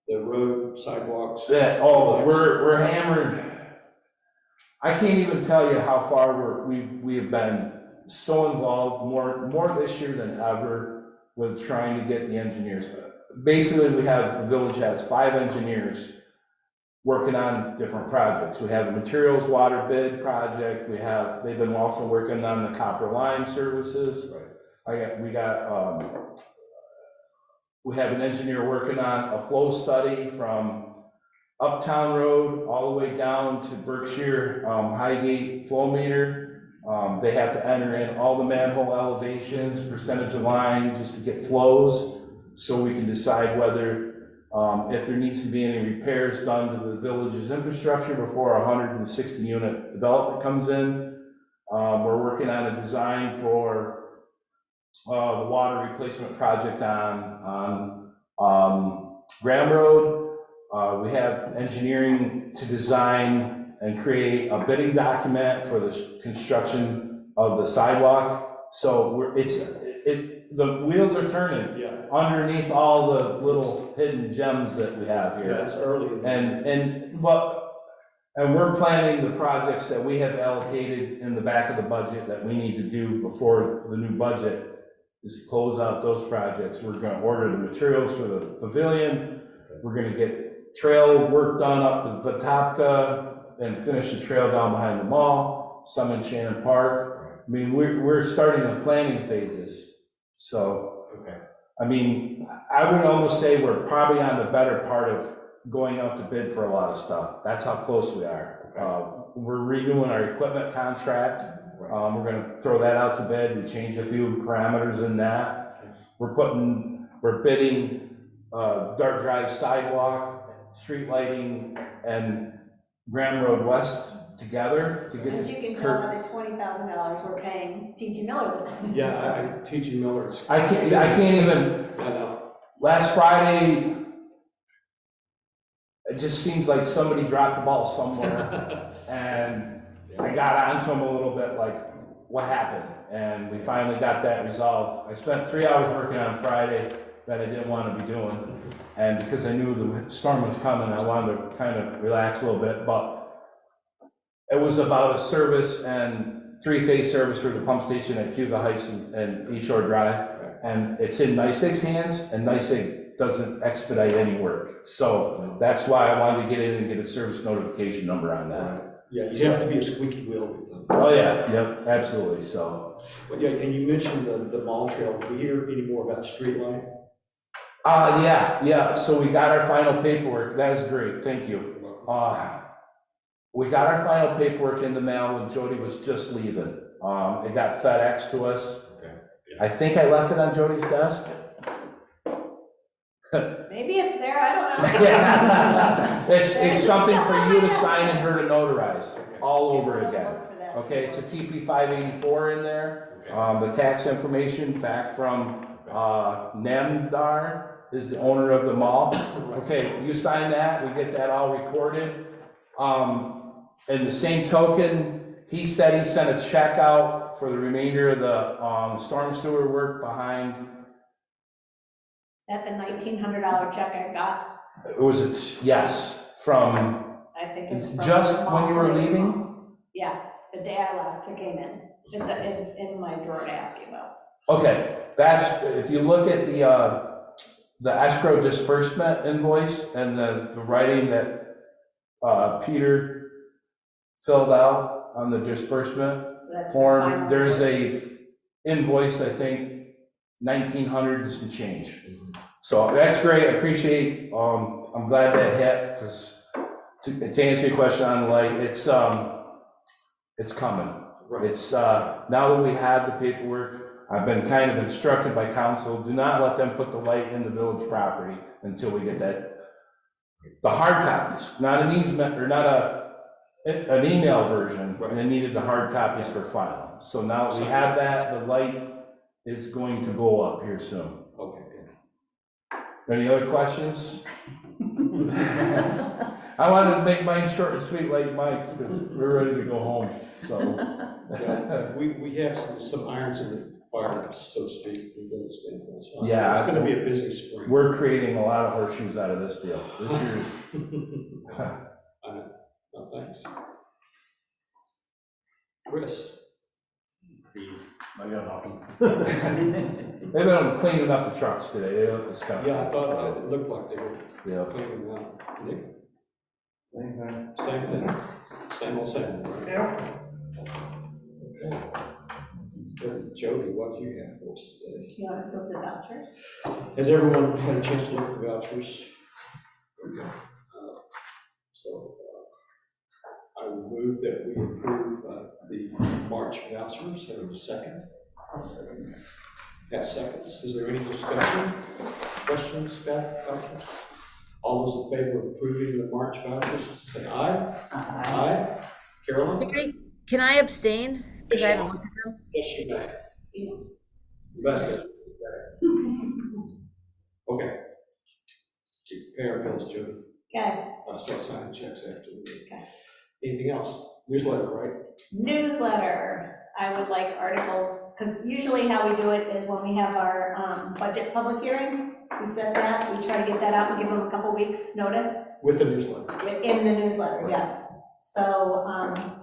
The road, sidewalks? we're hammered. I can't even tell you how far we have been so involved, more this year than ever, with trying to get the engineers. Basically, the village has 5 engineers working on different projects. We have a materials water bid project. They've been also working on the copper line services. We have an engineer working on a flow study from Uptown Road all the way down to Berkshire Highgate flow meter. They have to enter in all the manhole elevations, percentage of line, just to get flows, so we can decide whether, if there needs to be any repairs done to the village's infrastructure before a 160-unit development comes in. We're working on a design for the water replacement project on Graham Road. We have engineering to design and create a bidding document for the construction of the sidewalk. So the wheels are turning underneath all the little hidden gems that we have here. Yeah, it's early. And we're planning the projects that we have allocated in the back of the budget that we need to do before the new budget is close out those projects. We're gonna order the materials for the pavilion. We're gonna get trail work done up to Patapsco and finish the trail down behind the mall, some in Shannon Park. I mean, we're starting the planning phases. So, I mean, I would almost say we're probably on the better part of going out to bid for a lot of stuff. That's how close we are. We're renewing our equipment contract. We're gonna throw that out to bid. We changed a few parameters in that. We're bidding Dark Drive sidewalk, street lighting, and Graham Road West together to get As the you can tell by the $20,000 we're paying T.G. Miller this month. Yeah, T.G. Miller's. I can't even, I know. last Friday, it just seems like somebody dropped the ball somewhere, and I got onto them a little bit, like, what happened? And we finally got that resolved. I spent 3 hours working on Friday that I didn't want to be doing, and because I knew the storm was coming, I wanted to kind of relax a little bit, but it was about a service and 3-phase service for the pump station at Cuba Heights and East Shore Drive, and it's in NYSEG's hands, and NYSEG doesn't expedite any work. So that's why I wanted to get in and get a service notification number on that. Yeah, you have to be a squeaky wheel with them. Oh, yeah, yep, absolutely, so. But yeah, and you mentioned the mall trail. Do we hear any more about street light? Yeah, so we got our final paperwork, that is great, thank you. We got our final paperwork in the mail when Jody was just leaving. It got FedEx to us. Okay. I think I left it on Jody's desk. Maybe it's there, I don't know. Yeah. It's There's something for you to somewhere. sign and her to notarize, all over We'll again. look for that. Okay, it's a TP 584 in there. Okay. The tax information back from Nemdar is the owner of the mall. Okay, you sign that, we get that all recorded. In the same token, he said he sent a check out for the remainder of the storm sewer work behind. At the $1,900 check I got, It was, yes, from I think it's from. just the when you were mall. leaving? Yeah, the day I left, it came in. It's in my drawer to ask you about. Okay, that's, if you look at the escrow disbursement invoice and the writing that Peter filled out on the disbursement That's the form, final there's invoice. a invoice, I think, 1,900 and some change. So that's great, I appreciate, I'm glad that hit, because to answer your question on the light, it's coming. Right. It's, now that we have the paperwork, I've been kind of instructed by council, do not let them put the light in the village property until we get that. The hard copies, not an easement, or not an email version, and it needed the hard copies for file. So now that we have that, the light is going to go up here soon. Okay, Any other questions? I wanted to make mine short and sweet like Mike's, because we're ready to go home, so. good. We have some irons in the fire, so to speak, from those standpoints. Yeah. It's gonna be a busy spring. We're creating a lot of horseshoes out of this deal. This year's. No, thanks. Chris? I got nothing. They've been cleaning up the trucks today, they look disgusting. Yeah, I thought it looked like they were Yeah. cleaning them out. Nick? Same thing. Same thing, same old, right? Yeah. Okay. Good. Jody, what do you have for us today? You want to go to the vouchers? Has everyone had a chance to look at the vouchers? Okay. So, I will move that we approve the March vouchers. Have a second? Pat seconds. Is there any discussion? Questions, Pat? Vouchers? All those in favor of approving the March vouchers, say aye. Aye. Carolyn? Can I abstain? Because I haven't looked at them. Yes, you may. Best. Okay. Pay our bills, Jody. Okay, I'll start signing checks after the meeting. Okay. Anything else? Newsletter, right? newsletter. I would like articles, because usually how we do it is when we have our budget public hearing, we set that, we try to get that out and give them a couple weeks' notice. With the newsletter. In the newsletter, yes. So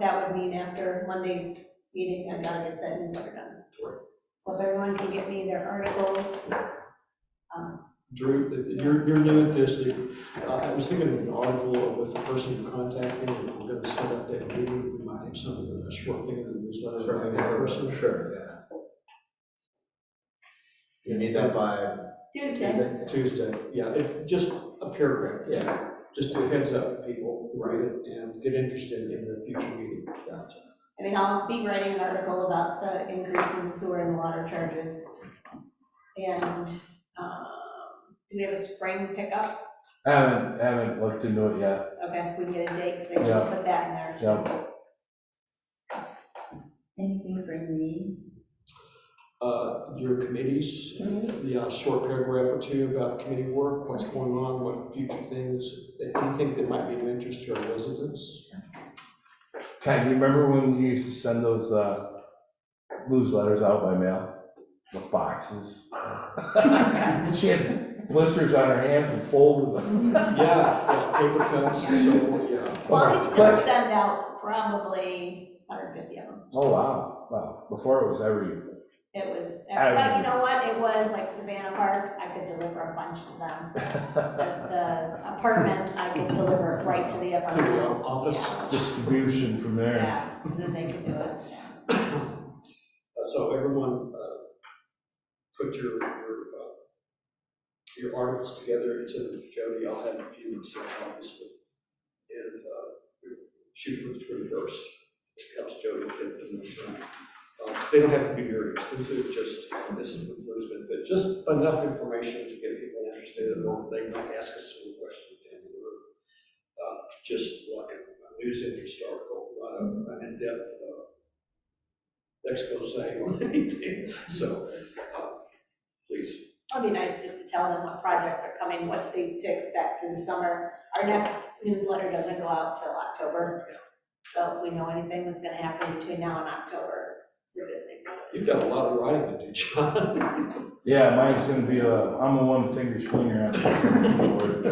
that would mean after Monday's meeting, I've got to get that newsletter done. Right. So if everyone can get me their articles. Drew, you're new at this. I was thinking of an article with the person contacting, if we're gonna set up that meeting, we might have something, a short thing in the newsletter. Sure, that person. sure, yeah. You need that by Tuesday. Tuesday, yeah, just a paragraph. Yeah. Just a heads up for people, write it and get interested in the future meeting. I mean, I'll be writing an article about the increase in the sewer and water charges. And do we have a spring pickup? I haven't looked into it yet. Okay, we can get a date, because I Yeah. can put that in there. Yeah. Anything for me? Your committees, the short paragraph or two about committee work, what's going on, what future things, anything that might be of interest to our residents. Ken, do you remember when we used to send those newsletters out by mail? The boxes. She had blisters on her hands and folded them. Yeah, paper cuts and so forth, yeah. Well, we still send out probably 150 of them. Oh, wow. Before it was every. It was, but you know what, it was like Savannah Park, I could deliver a bunch to them. The apartments, I could deliver right to the To apartment. the office. Distribution from there. Yeah, then they can do it. So everyone, put your your articles together and send them to Jody. I'll have a few and send obviously. And shoot for the 21st. It helps Jody get them in time. They don't have to be very extensive, just, this is for the employee's benefit, just enough information to get people interested, or they might ask us some questions down the road. Just like a news interest article, an in-depth expose or anything. So, please. It'll be nice just to tell them what projects are coming, what they to expect through the summer. Our next newsletter doesn't go out till October. So if we know anything that's gonna happen between now and October, it's a good thing. You've got a lot of writing to do, John. Yeah, mine's gonna be I'm a one-finger swinger on the keyboard.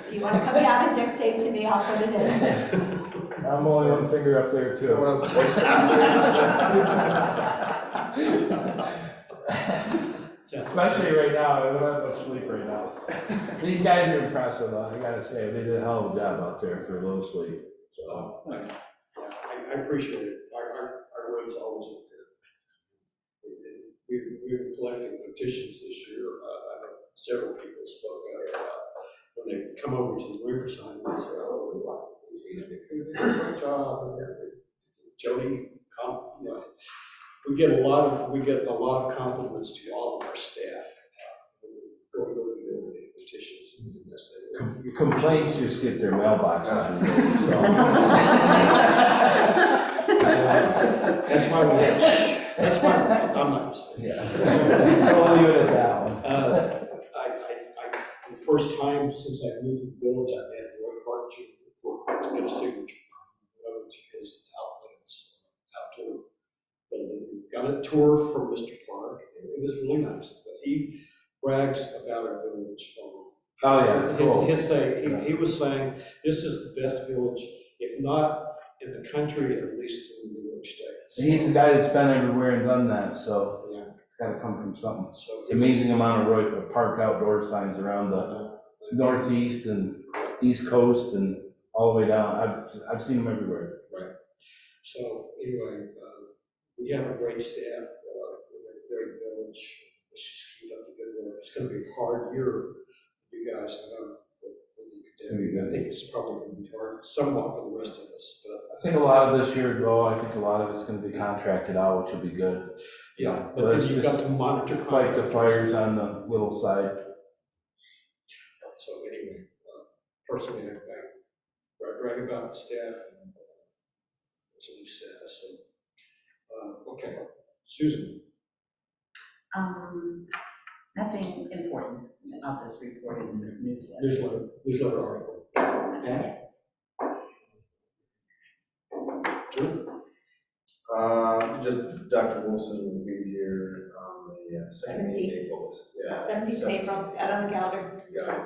If you wanna come down and dictate to me, I'll put it in. I'm only one finger up there too. What else? Especially right now, I don't have much sleep right now. These guys are impressive, though, I gotta say, they did a hell of a job out there for low sleep, so. I appreciate it. Our roads always look good. We're collecting petitions this year. I know several people spoke out when they come over to the Riverside and they say, oh, we did a great job. Jody, we get a lot of compliments to all of our staff. Going over the petitions. Complaints just get their mailboxes removed, so. That's why we have, that's why, I'm not mistaken. Yeah. I'll leave it at that one. The first time since I moved to the village, I've had Roy Hart to get a signature from to his outlets, outdoor building. Got a tour from Mr. Park, and it was really nice, but he brags about our village. Oh, yeah, cool. He was saying, this is the best village, if not in the country, at least in the New York State. So, He's the guy that's been everywhere and done that, so yeah. it's gotta come from something. So It's amazing amount of park outdoor signs around the northeast and east coast and all the way down. I've seen them everywhere. Right. So anyway, we have a great staff, we have a great village. Let's just keep up the good work. It's gonna be a hard year for you guys, I know, for the academy. I think it's probably gonna be hard somewhat for the rest of us, but. I think a lot of this year, though, I think a lot of it's gonna be contracted out, which will be good. Yeah, But but it's then you've got to monitor. Fight the contractors. fires on the little side. So anyway, personally, I brag about the staff and what's a new staff, so, okay. Susan, Nothing important, office report in the newsletter. newsletter article. Okay. Drew? Just Dr. Wilson will be here on the second meeting in April. Yeah. 17th of April, out on the calendar. Got it, okay.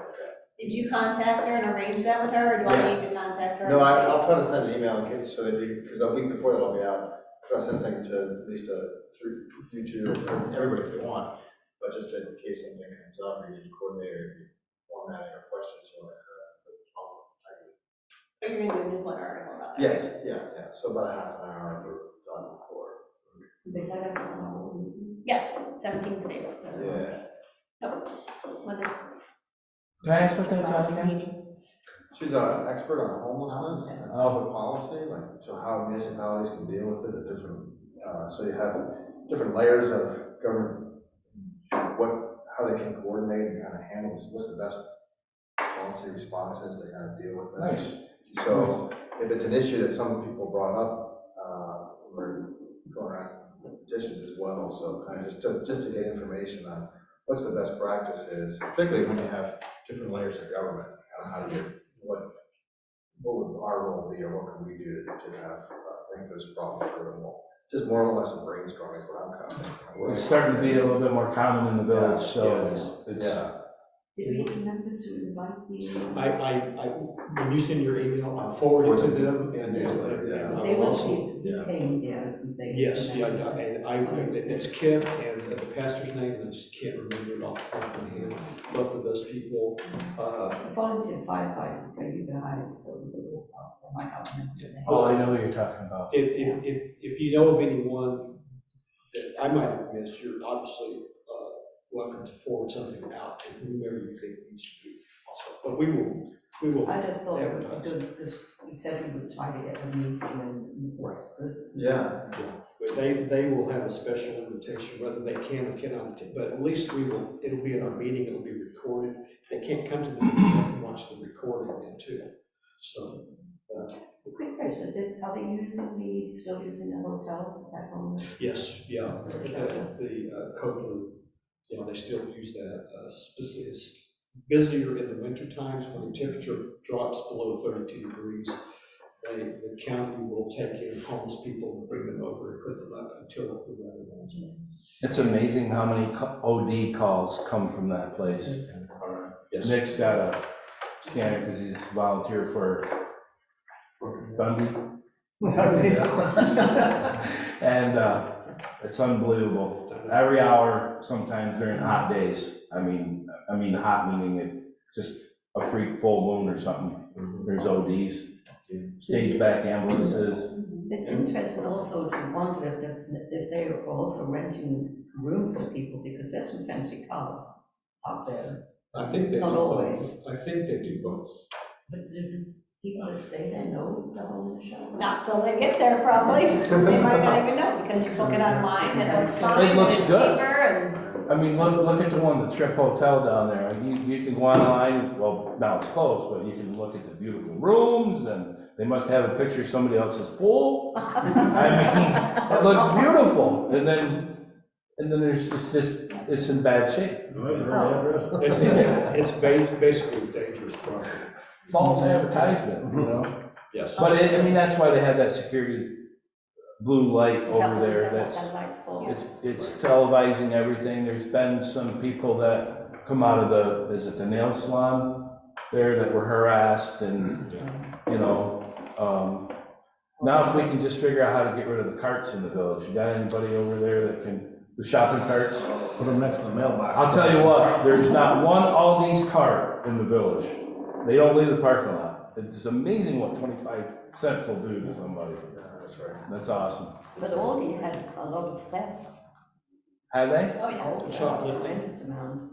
Did you contact her and arrange that with her, or do I need to contact her? No, I'll try to send an email in case, so that because a week before that I'll be out, try to send something to at least through you two, or everybody if they want, but just in case something comes up, or you need to coordinate or formatting or questions or like that. Are you gonna do a newsletter article about that? Yes, yeah, so about a half an hour for done before. They said that for all meetings. Yes, 17th of April, so. Yeah, So, when is Can I ask what that's last on again? meeting? she's an expert on homelessness and Oh. public policy, like, so how municipalities can deal with it, the different, so you have different layers of government, how they can coordinate and kind of handle this, what's the best policy responses to kind of deal with that. Nice. So if it's an issue that some people brought up, we're going around petitions as well, so kind of just to get information on what's the best practices, particularly when you have different layers of government, kind of how do you, what would our role be, or what can we do to kind of think this problem through, and just more or less a brainstorming is what I'm kind of thinking. It's starting to be a little bit more common in the village, so it's. Yeah. Did we remember to invite the? I, when you send your email, I'll forward it to them and Yeah. They I'll will also. see, you came there. Yes, yeah, and it's Kim, and the pastor's name is Kim, remember it off the top of my head, both of those people. It's a volunteer firefighter, you can hire, so it's I can't remember his name. Oh, I know who you're talking about. If you know of anyone that I might have missed, you're obviously welcome to forward something out to whomever you think needs to be also. But we will I just thought it would advertise. be good, because we said we would try to get a meeting, and this is good. Yeah. But they will have a special invitation, whether they can or cannot attend, but at least it'll be in our meeting, it'll be recorded. They can't come to the meeting, they can watch the recording then too. So, Quick question, are they still using the hotel back home? yes, yeah, the Code Blue, you know, they still use that, it's busier in the winter times when the temperature drops below 32 degrees. The county will take in homeless people and bring them over and put them up until the weather warms up. It's amazing how many OD calls come from that place. Yes. Nick's got a scanner because he's volunteer for Dundee. And it's unbelievable. Every hour, sometimes during hot days, I mean hot meaning it just a freak full moon or something. There's ODs, stage back ambulances. It's interesting also to wonder if they are also renting rooms to people, because there's some fancy cars out there. I think they do Not both. always. I think they do both. But do people that stay there know it's a homeless shelter? Not till they get there, probably. They might not even know, because you book it online, and it's fine, It looks it's good. cheaper, and I mean, look at the one, the Trip Hotel down there. You can go online, well, now it's closed, but you can look at the beautiful rooms, and they must have a picture of somebody else's pool. I mean, it looks beautiful. And then there's it's in bad shape. It's basically dangerous property. False advertisement, you know? Yes. But I mean, that's why they have that security blue light Is that over what there. that That's, light's for? it's televising everything. There's been some people that come out of the nail salon there that were harassed, and, you know, now if we can just figure out how to get rid of the carts in the village. You got anybody over there that can, the shopping carts? Put them next to the mailbox. I'll tell you what, there's not one Aldi's cart in the village. They don't leave the parking lot. It's amazing what 25 cents will do to somebody. That's right. That's awesome. But Aldi had a lot of theft. Have they? oh, yeah. Aldi had a Shoplifting. tremendous amount.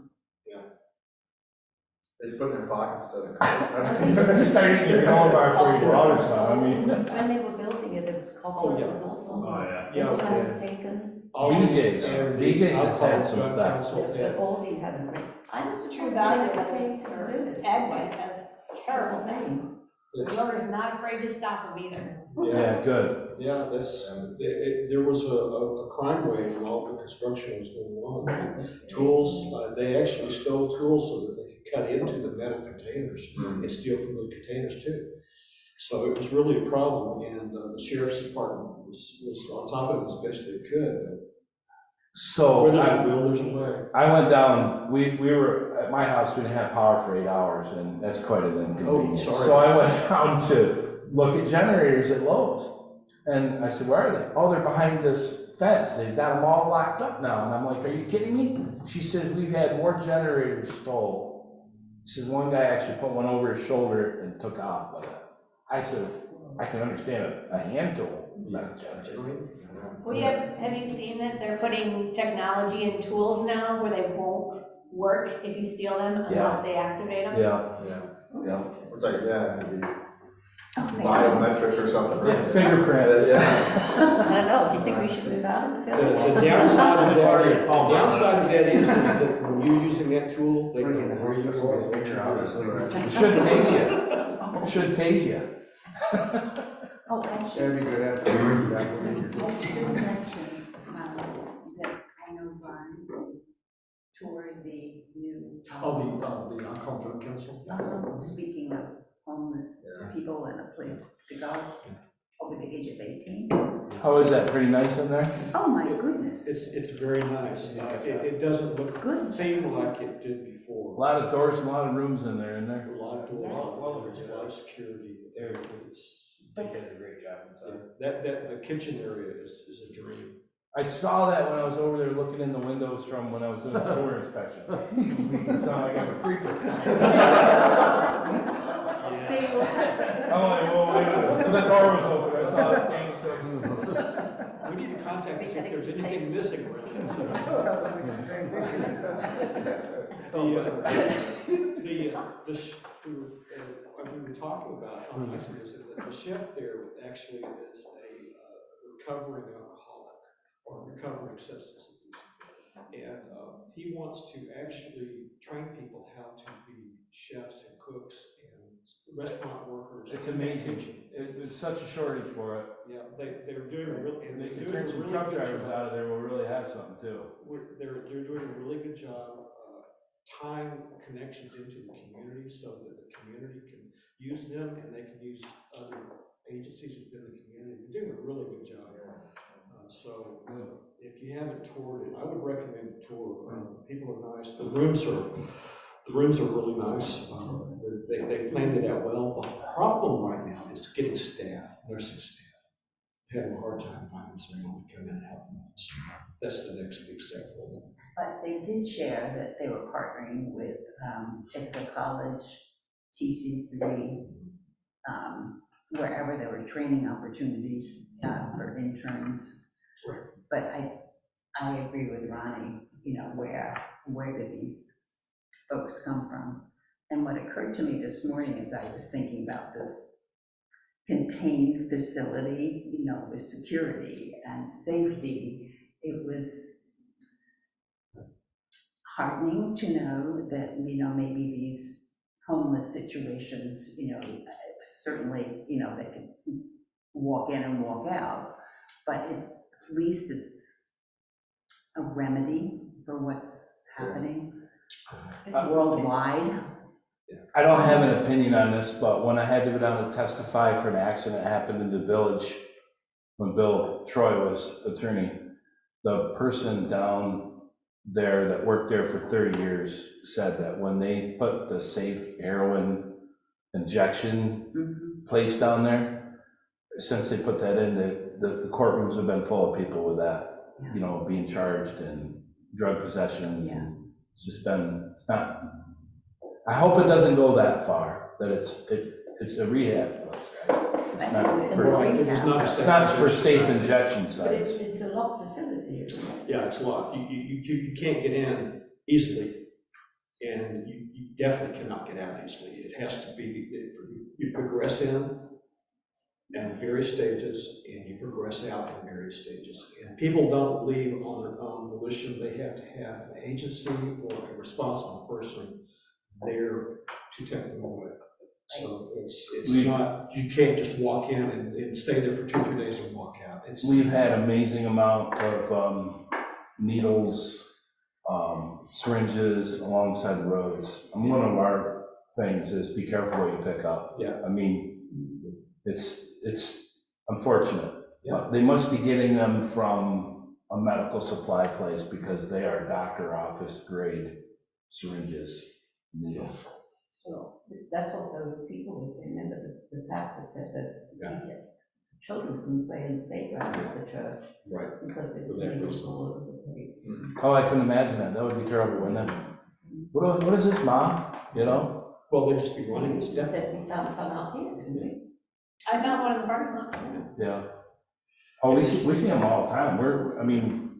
They just put it in their pockets instead of cards. You start eating your granola bar for your daughter, son. I mean, When they were building it, there was copper, Oh, yeah. there was all sorts Oh, of yeah. instruments taken. DJs has had some of that. But Aldi had a great. I was the true value of this, or Agway has terrible name. Yes. The owner's not afraid to stop them either. Yeah, good. Yeah, there was a crime wave when all the construction was going on. Tools, they actually stole tools so that they could cut into the metal containers and steal from the containers too. So it was really a problem, and the sheriff's department was on top of it as best they could. So Where there's a will, there's a way. I went down, we were, at my house, we didn't have power for 8 hours, and that's quite an inconvenience. sorry. So I went down to look at generators at Lowe's. And I said, where are they? Oh, they're behind this fence. They've got them all locked up now. And I'm like, are you kidding me? She says, we've had more generators stole. She says, one guy actually put one over his shoulder and took off with it. I said, I can understand a hand tool, not a generator. Well, have you seen that they're putting technology and tools now where they won't work if you steal them unless they activate them? Yeah. It's like, yeah, it could be biometric or something, Yeah, right? fingerprint. Yeah. I don't know, do you think we should move out of the village? The downside of that is that when you're using that tool, they know where you are. It should tase you. It should tase you. Oh, I should, That'd be good after. I should mention, that I know Ron toured the new. Oh, the alcohol drug council? Speaking of homeless people and a place to go over the age of 18. How is that? Pretty nice in there? Oh, my goodness. It's very nice. It doesn't look Good. thing like it did A before. lot of doors, a lot of rooms in there, isn't there? A lot of doors, Yes. a lot of security. They did a great job inside. The kitchen area is a dream. I saw that when I was over there looking in the windows from when I was doing the sewer inspection. It sounded like I'm a creeper. They will have. I'm like, whoa, wait a minute. The door was open, I saw a stainless steel. We need to contact us if there's anything missing around. We were talking about how nice it is, that the chef there actually is a recovering alcoholic or recovering substance abuse. And he wants to actually train people how to be chefs and cooks and restaurant workers. It's amazing. It's such a shortage for it. Yeah, they're doing a real, and They they're could doing a turn some really truck good drivers job. out of there, we'll really have something too. They're doing a really good job tying connections into the community so that the community can use them and they can use other agencies within the community. They're doing a really good job. So if you haven't toured it, I would recommend a tour. People are nice. The rooms are really nice. They planned it out well. The problem right now is getting staff, nursing staff. Having a hard time finding someone to come in and help them. So that's the next big step for them. But they did share that they were partnering with Ithaca College, TC3, wherever there were training opportunities for interns. Right. But I agree with Ronnie, where do these folks come from? And what occurred to me this morning as I was thinking about this contained facility, with security and safety, it was heartening to know that, maybe these homeless situations, certainly, they can walk in and walk out, but at least it's a remedy for what's happening worldwide. I don't have an opinion on this, but when I had to go down to testify for an accident that happened in the village, when Bill Troy was attorney, the person down there that worked there for 30 years said that when they put the safe heroin injection place down there, since they put that in, the courtrooms have been full of people with that, being charged and drug possessions. Yeah. And it's not, I hope it doesn't go that far, that it's a rehab place, right? It's not for, Right, it is not a it's not for safe injection injection But it's, sites. it's a locked facility, isn't it? Yeah, it's locked. You can't get in easily, and you definitely cannot get out easily. It has to be, you progress in various stages, and you progress out in various stages. And people don't leave on their own volition. They have to have an agency or a responsible person there to take them away. So it's not, you can't just walk in and stay there for 2-3 days and walk out. We've had amazing amount of needles, syringes alongside the roads. And one of our things is be careful what you pick up. Yeah. I mean, it's unfortunate. Yeah. But they must be getting them from a medical supply place because they are doctor office grade syringes, needles. So that's what those people were saying. Remember, the pastor said that children couldn't play in the playground at the church. Right. Because there's Exactly. needles all over the place. Oh, I couldn't imagine that. That would be terrible, wouldn't it? What is this, Mom? Well, they'd just be running and He stepping. said we found some out here, didn't we? I found one in the parking lot. Yeah. Oh, we see them all the time.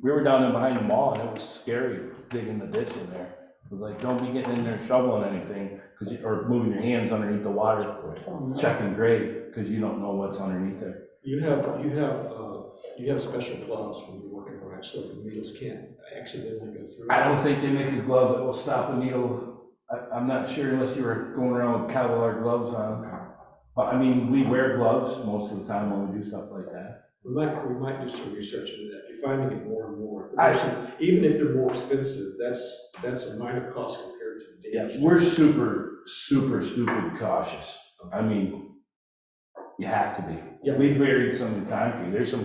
We were down there behind the mall and it was scary digging the ditch in there. It was like, don't be getting in there shoveling anything or moving your hands underneath the water, checking grade, because you don't know what's underneath there. You have special gloves when you're working around so the needles can't accidentally go through. I don't think they make a glove that will stop a needle. I'm not sure unless you were going around with Kevlar gloves on. But we wear gloves most of the time when we do stuff like that. We might do some research into that. You're finding it more and more. Even if they're more expensive, that's a minor cost compared to the damage. We're super, super stupid cautious. You have to be. Yeah. We buried some in concrete. There's some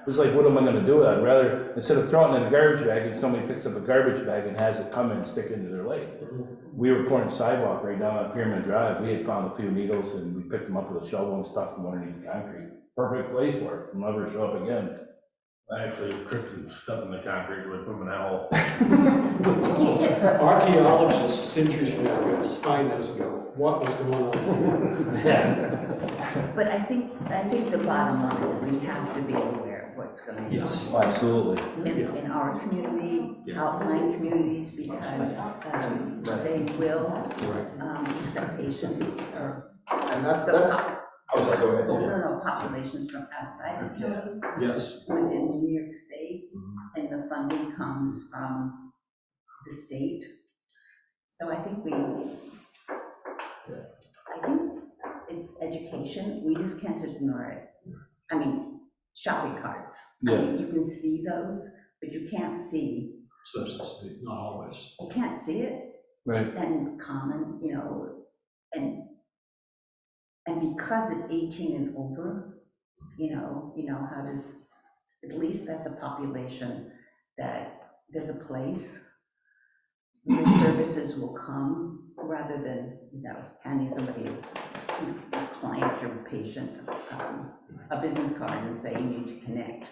it's like, what am I gonna do? I'd rather, instead of throwing it in a garbage bag, and somebody picks up a garbage bag and has it come in and stick into their leg. We were pouring sidewalk right down on Pyramid Drive. We had found a few needles and we picked them up with a shovel and stuffed them underneath the concrete. Perfect place for it. They'll never show up again. I actually tripped and stuffed in the concrete, like put them in a hole. Archaeologists centuries ago, spy knows ago, what was going on? Yeah. But I think the bottom line, we have to be aware of what's going on. Yes. Oh, absolutely. In our community, Yeah. outlying communities, because they will Right. accept patients or. And that's, oh, sorry, go ahead. No, populations from outside the county Yes. within New York State, and the funding comes from the state. So I think it's education, we just can't ignore it. I mean, shopping carts, I mean, you can see those, but you can't see, Substance abuse, not always. you can't see it, Right. and common, you know, and because it's 18 and over, you know how does, at least that's a population that there's a place where services will come rather than, handing somebody, a client or patient, a business card and say you need to connect.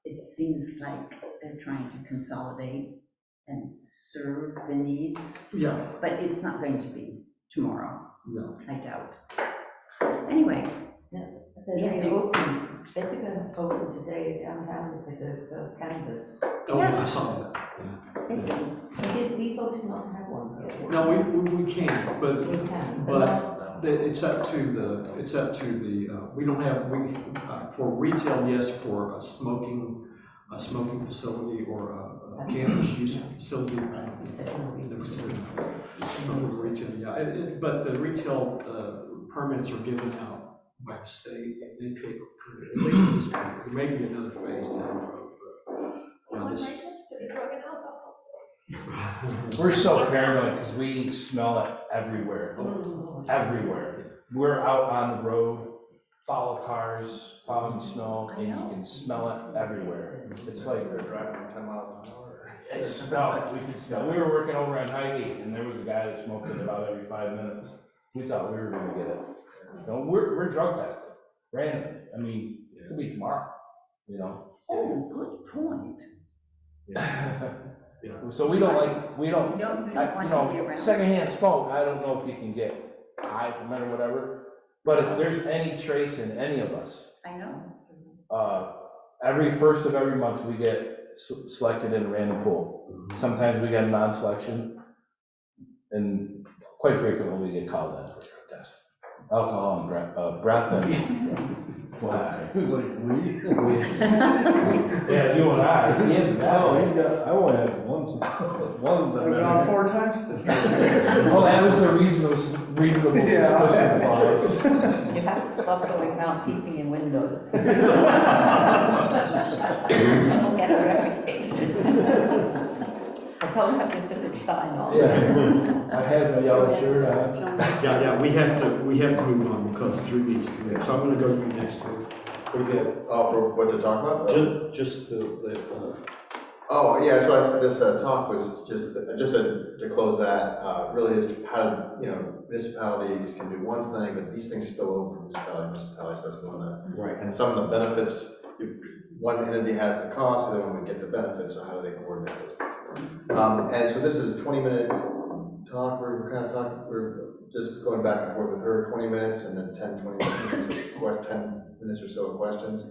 It seems like they're trying to consolidate and serve the needs, Yeah. but it's not going to be tomorrow, No. I doubt. Anyway, Yes, They you- opened, I think I opened today downtown because it's first canvas. Oh, I Yes. saw that. Yeah. We voted not to have one yet. No, we can, but We can, But it's up to the, we don't have, for retail, yes, for a smoking facility or a cannabis use facility, I don't think they're considered. But for the retail, yeah, but the retail permits are given out by the state, and they pay, at least at this point, there may be another phase down the road, but, you know, this. We're so paranoid because we smell it everywhere, everywhere. We're out on the road, follow cars, plowing snow, and you can smell it everywhere. It's like They're driving 10 miles an hour. it smelled, we could smell. We were working over on Highgate and there was a guy that smoked it about every 5 minutes. We thought we were gonna get it. No, we're drug tested randomly. I mean, it could be tomorrow, you know? oh, good point. So we don't, You don't want to be around. secondhand smoke, I don't know if you can get high from it or whatever, but if there's any trace in any of us, I know. every first of every month, we get selected in a random pool. Sometimes we get a non-selection, and quite frequently we get called in for a drug test. Alcohol and breath and. He was like, we? Yeah, you and I, he isn't that. No, he's got, I only had one. I've been on 4 times this Well, that was the reasonable suspicion clause. You have to stop going around peeping in windows. Don't get a reputation. I don't have the village sign on. Yeah, I have a yellow shirt, I have. Yeah, we have to move on because Drew needs to move, so I'm gonna go to the next one. Pretty good. Oh, for what to talk about? Just the Oh, yeah, so this talk was just to close that, really is how, municipalities can do one thing, but these things spill over from municipality to municipality, so that's one of the, right. and some of the benefits, one entity has the cost, the other one would get the benefits, so how do they coordinate those things? And so this is a 20-minute talk, we're just going back and forth with her, 20 minutes, and then 20 minutes, 10 minutes or so of questions.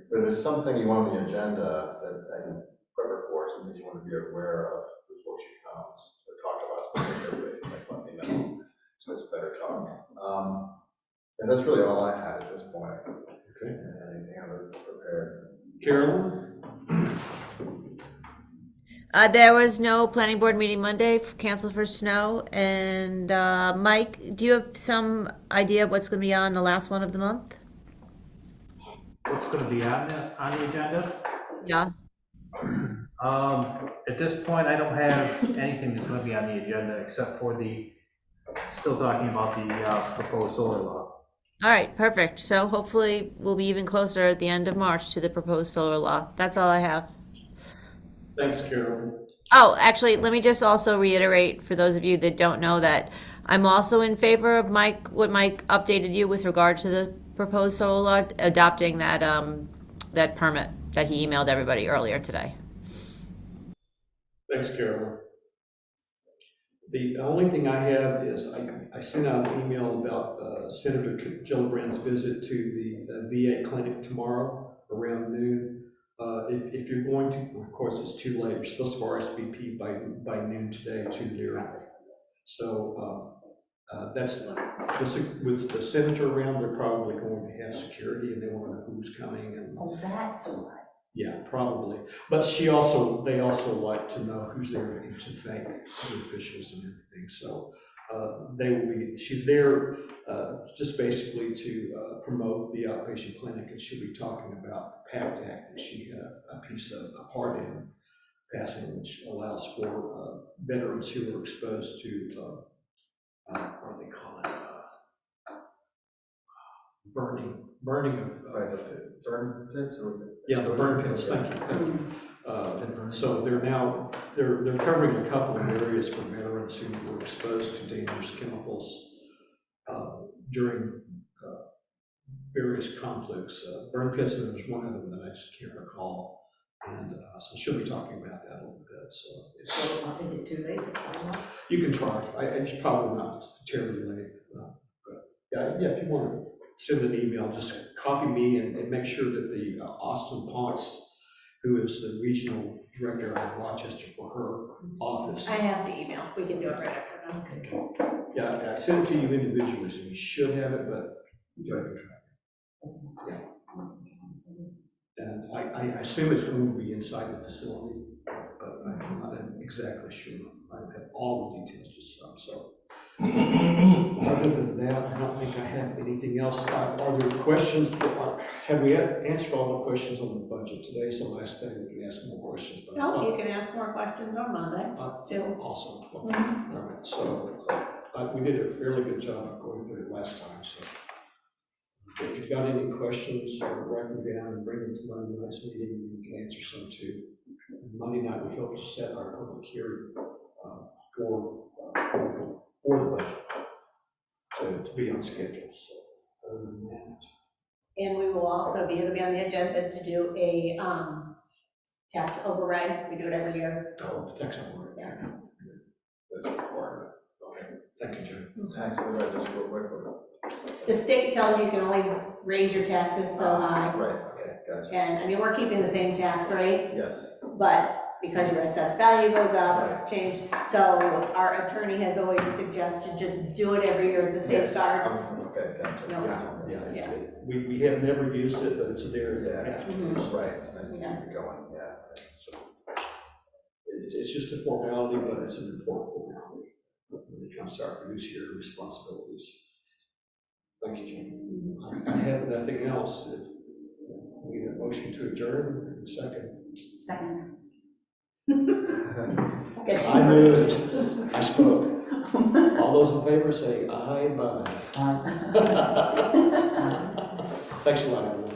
But if there's something you want on the agenda that I can cover for, something you want to be aware of before she comes, or talk about specifically, like let me know, so it's better talk. And that's really all I had at this point. Okay. Anything I would prepare? Carolyn? There was no planning board meeting Monday, canceled for snow. And Mike, do you have some idea of what's going to be on the last one of the month? What's gonna be on the agenda? Yeah. At this point, I don't have anything that's gonna be on the agenda except for still talking about the proposed solar law. All right, perfect. So hopefully we'll be even closer at the end of March to the proposed solar law. That's all I have. Thanks, Carolyn. Oh, actually, let me just also reiterate for those of you that don't know that I'm also in favor of what Mike updated you with regard to the proposed solar law, adopting that that permit that he emailed everybody earlier today. Thanks, Carolyn. The only thing I have is I sent out an email about Senator Gillibrand's visit to the VA clinic tomorrow around noon. If you're going to, of course, it's too late, you're supposed to have RSVP by noon today to their, so, that's, with the senator around, they're probably going to have security, and they want to know who's coming, and, Oh, that's why. yeah, probably. But they also like to know who's there to thank the officials and everything, so, she's there, just basically to, promote the outpatient clinic, and she'll be talking about the PACT Act that she had a part in passing, which allows for, veterans who are exposed to, what do they call it? Burning of, Burn pits or? yeah, the burn pits, thank you. So they're covering a couple of areas for veterans who were exposed to dangerous chemicals during various conflicts. Burn pits, and there's one other one that I just can't recall. And so she'll be talking about that a little bit, so. So, is it too late? You can try, it's probably not terribly late, but yeah, if you want to send an email, just copy me and make sure that the Austin Ponce, who is the regional director out of Rochester for her office. I have the email, we can do it right after that. Okay. Yeah, I sent it to you individually, so you should have it, but Joe can track it. Yeah. And I assume it's going to be inside the facility, but I'm not exactly sure. I don't have all the details, just some, so. Other than that, I don't think I have anything else. Are there questions? Have we answered all the questions on the budget? Today's the last day we can ask more questions. But No, you can ask more questions on Monday, too. Awesome. Okay. All right. So we did a fairly good job of going through it last time. So if you've got any questions, write them down and bring them to Monday night's meeting, and we can answer some too. Monday night, we hope to set our public hearing for the budget to be on schedule. So other than that. And we will also it'll be on the agenda to do a tax override. We do it every year. Oh, the tax override. Yeah. That's a requirement. Okay. Thank you, Jim. Tax override, just real quick. The state tells you can only raise your taxes so high. Right, okay, gotcha. And, I mean, we're keeping the same tax rate, Yes. but because your assessed value goes up, Right. change. So our attorney has always suggested just do it every year as a safeguard. Okay, gotcha. No. Yeah. We have never used it, but it's there. Yeah. Mhm. Right, it's nice to Yeah. keep it going, yeah. So it's just a formality, but it's an important formality when it comes to our fiduciary responsibilities. Thank you, Jim. I have nothing else. We need a motion to adjourn and second. Second. Guess you I first. moved. I spoke. All those in favor say aye, bye. Thanks a lot, everyone.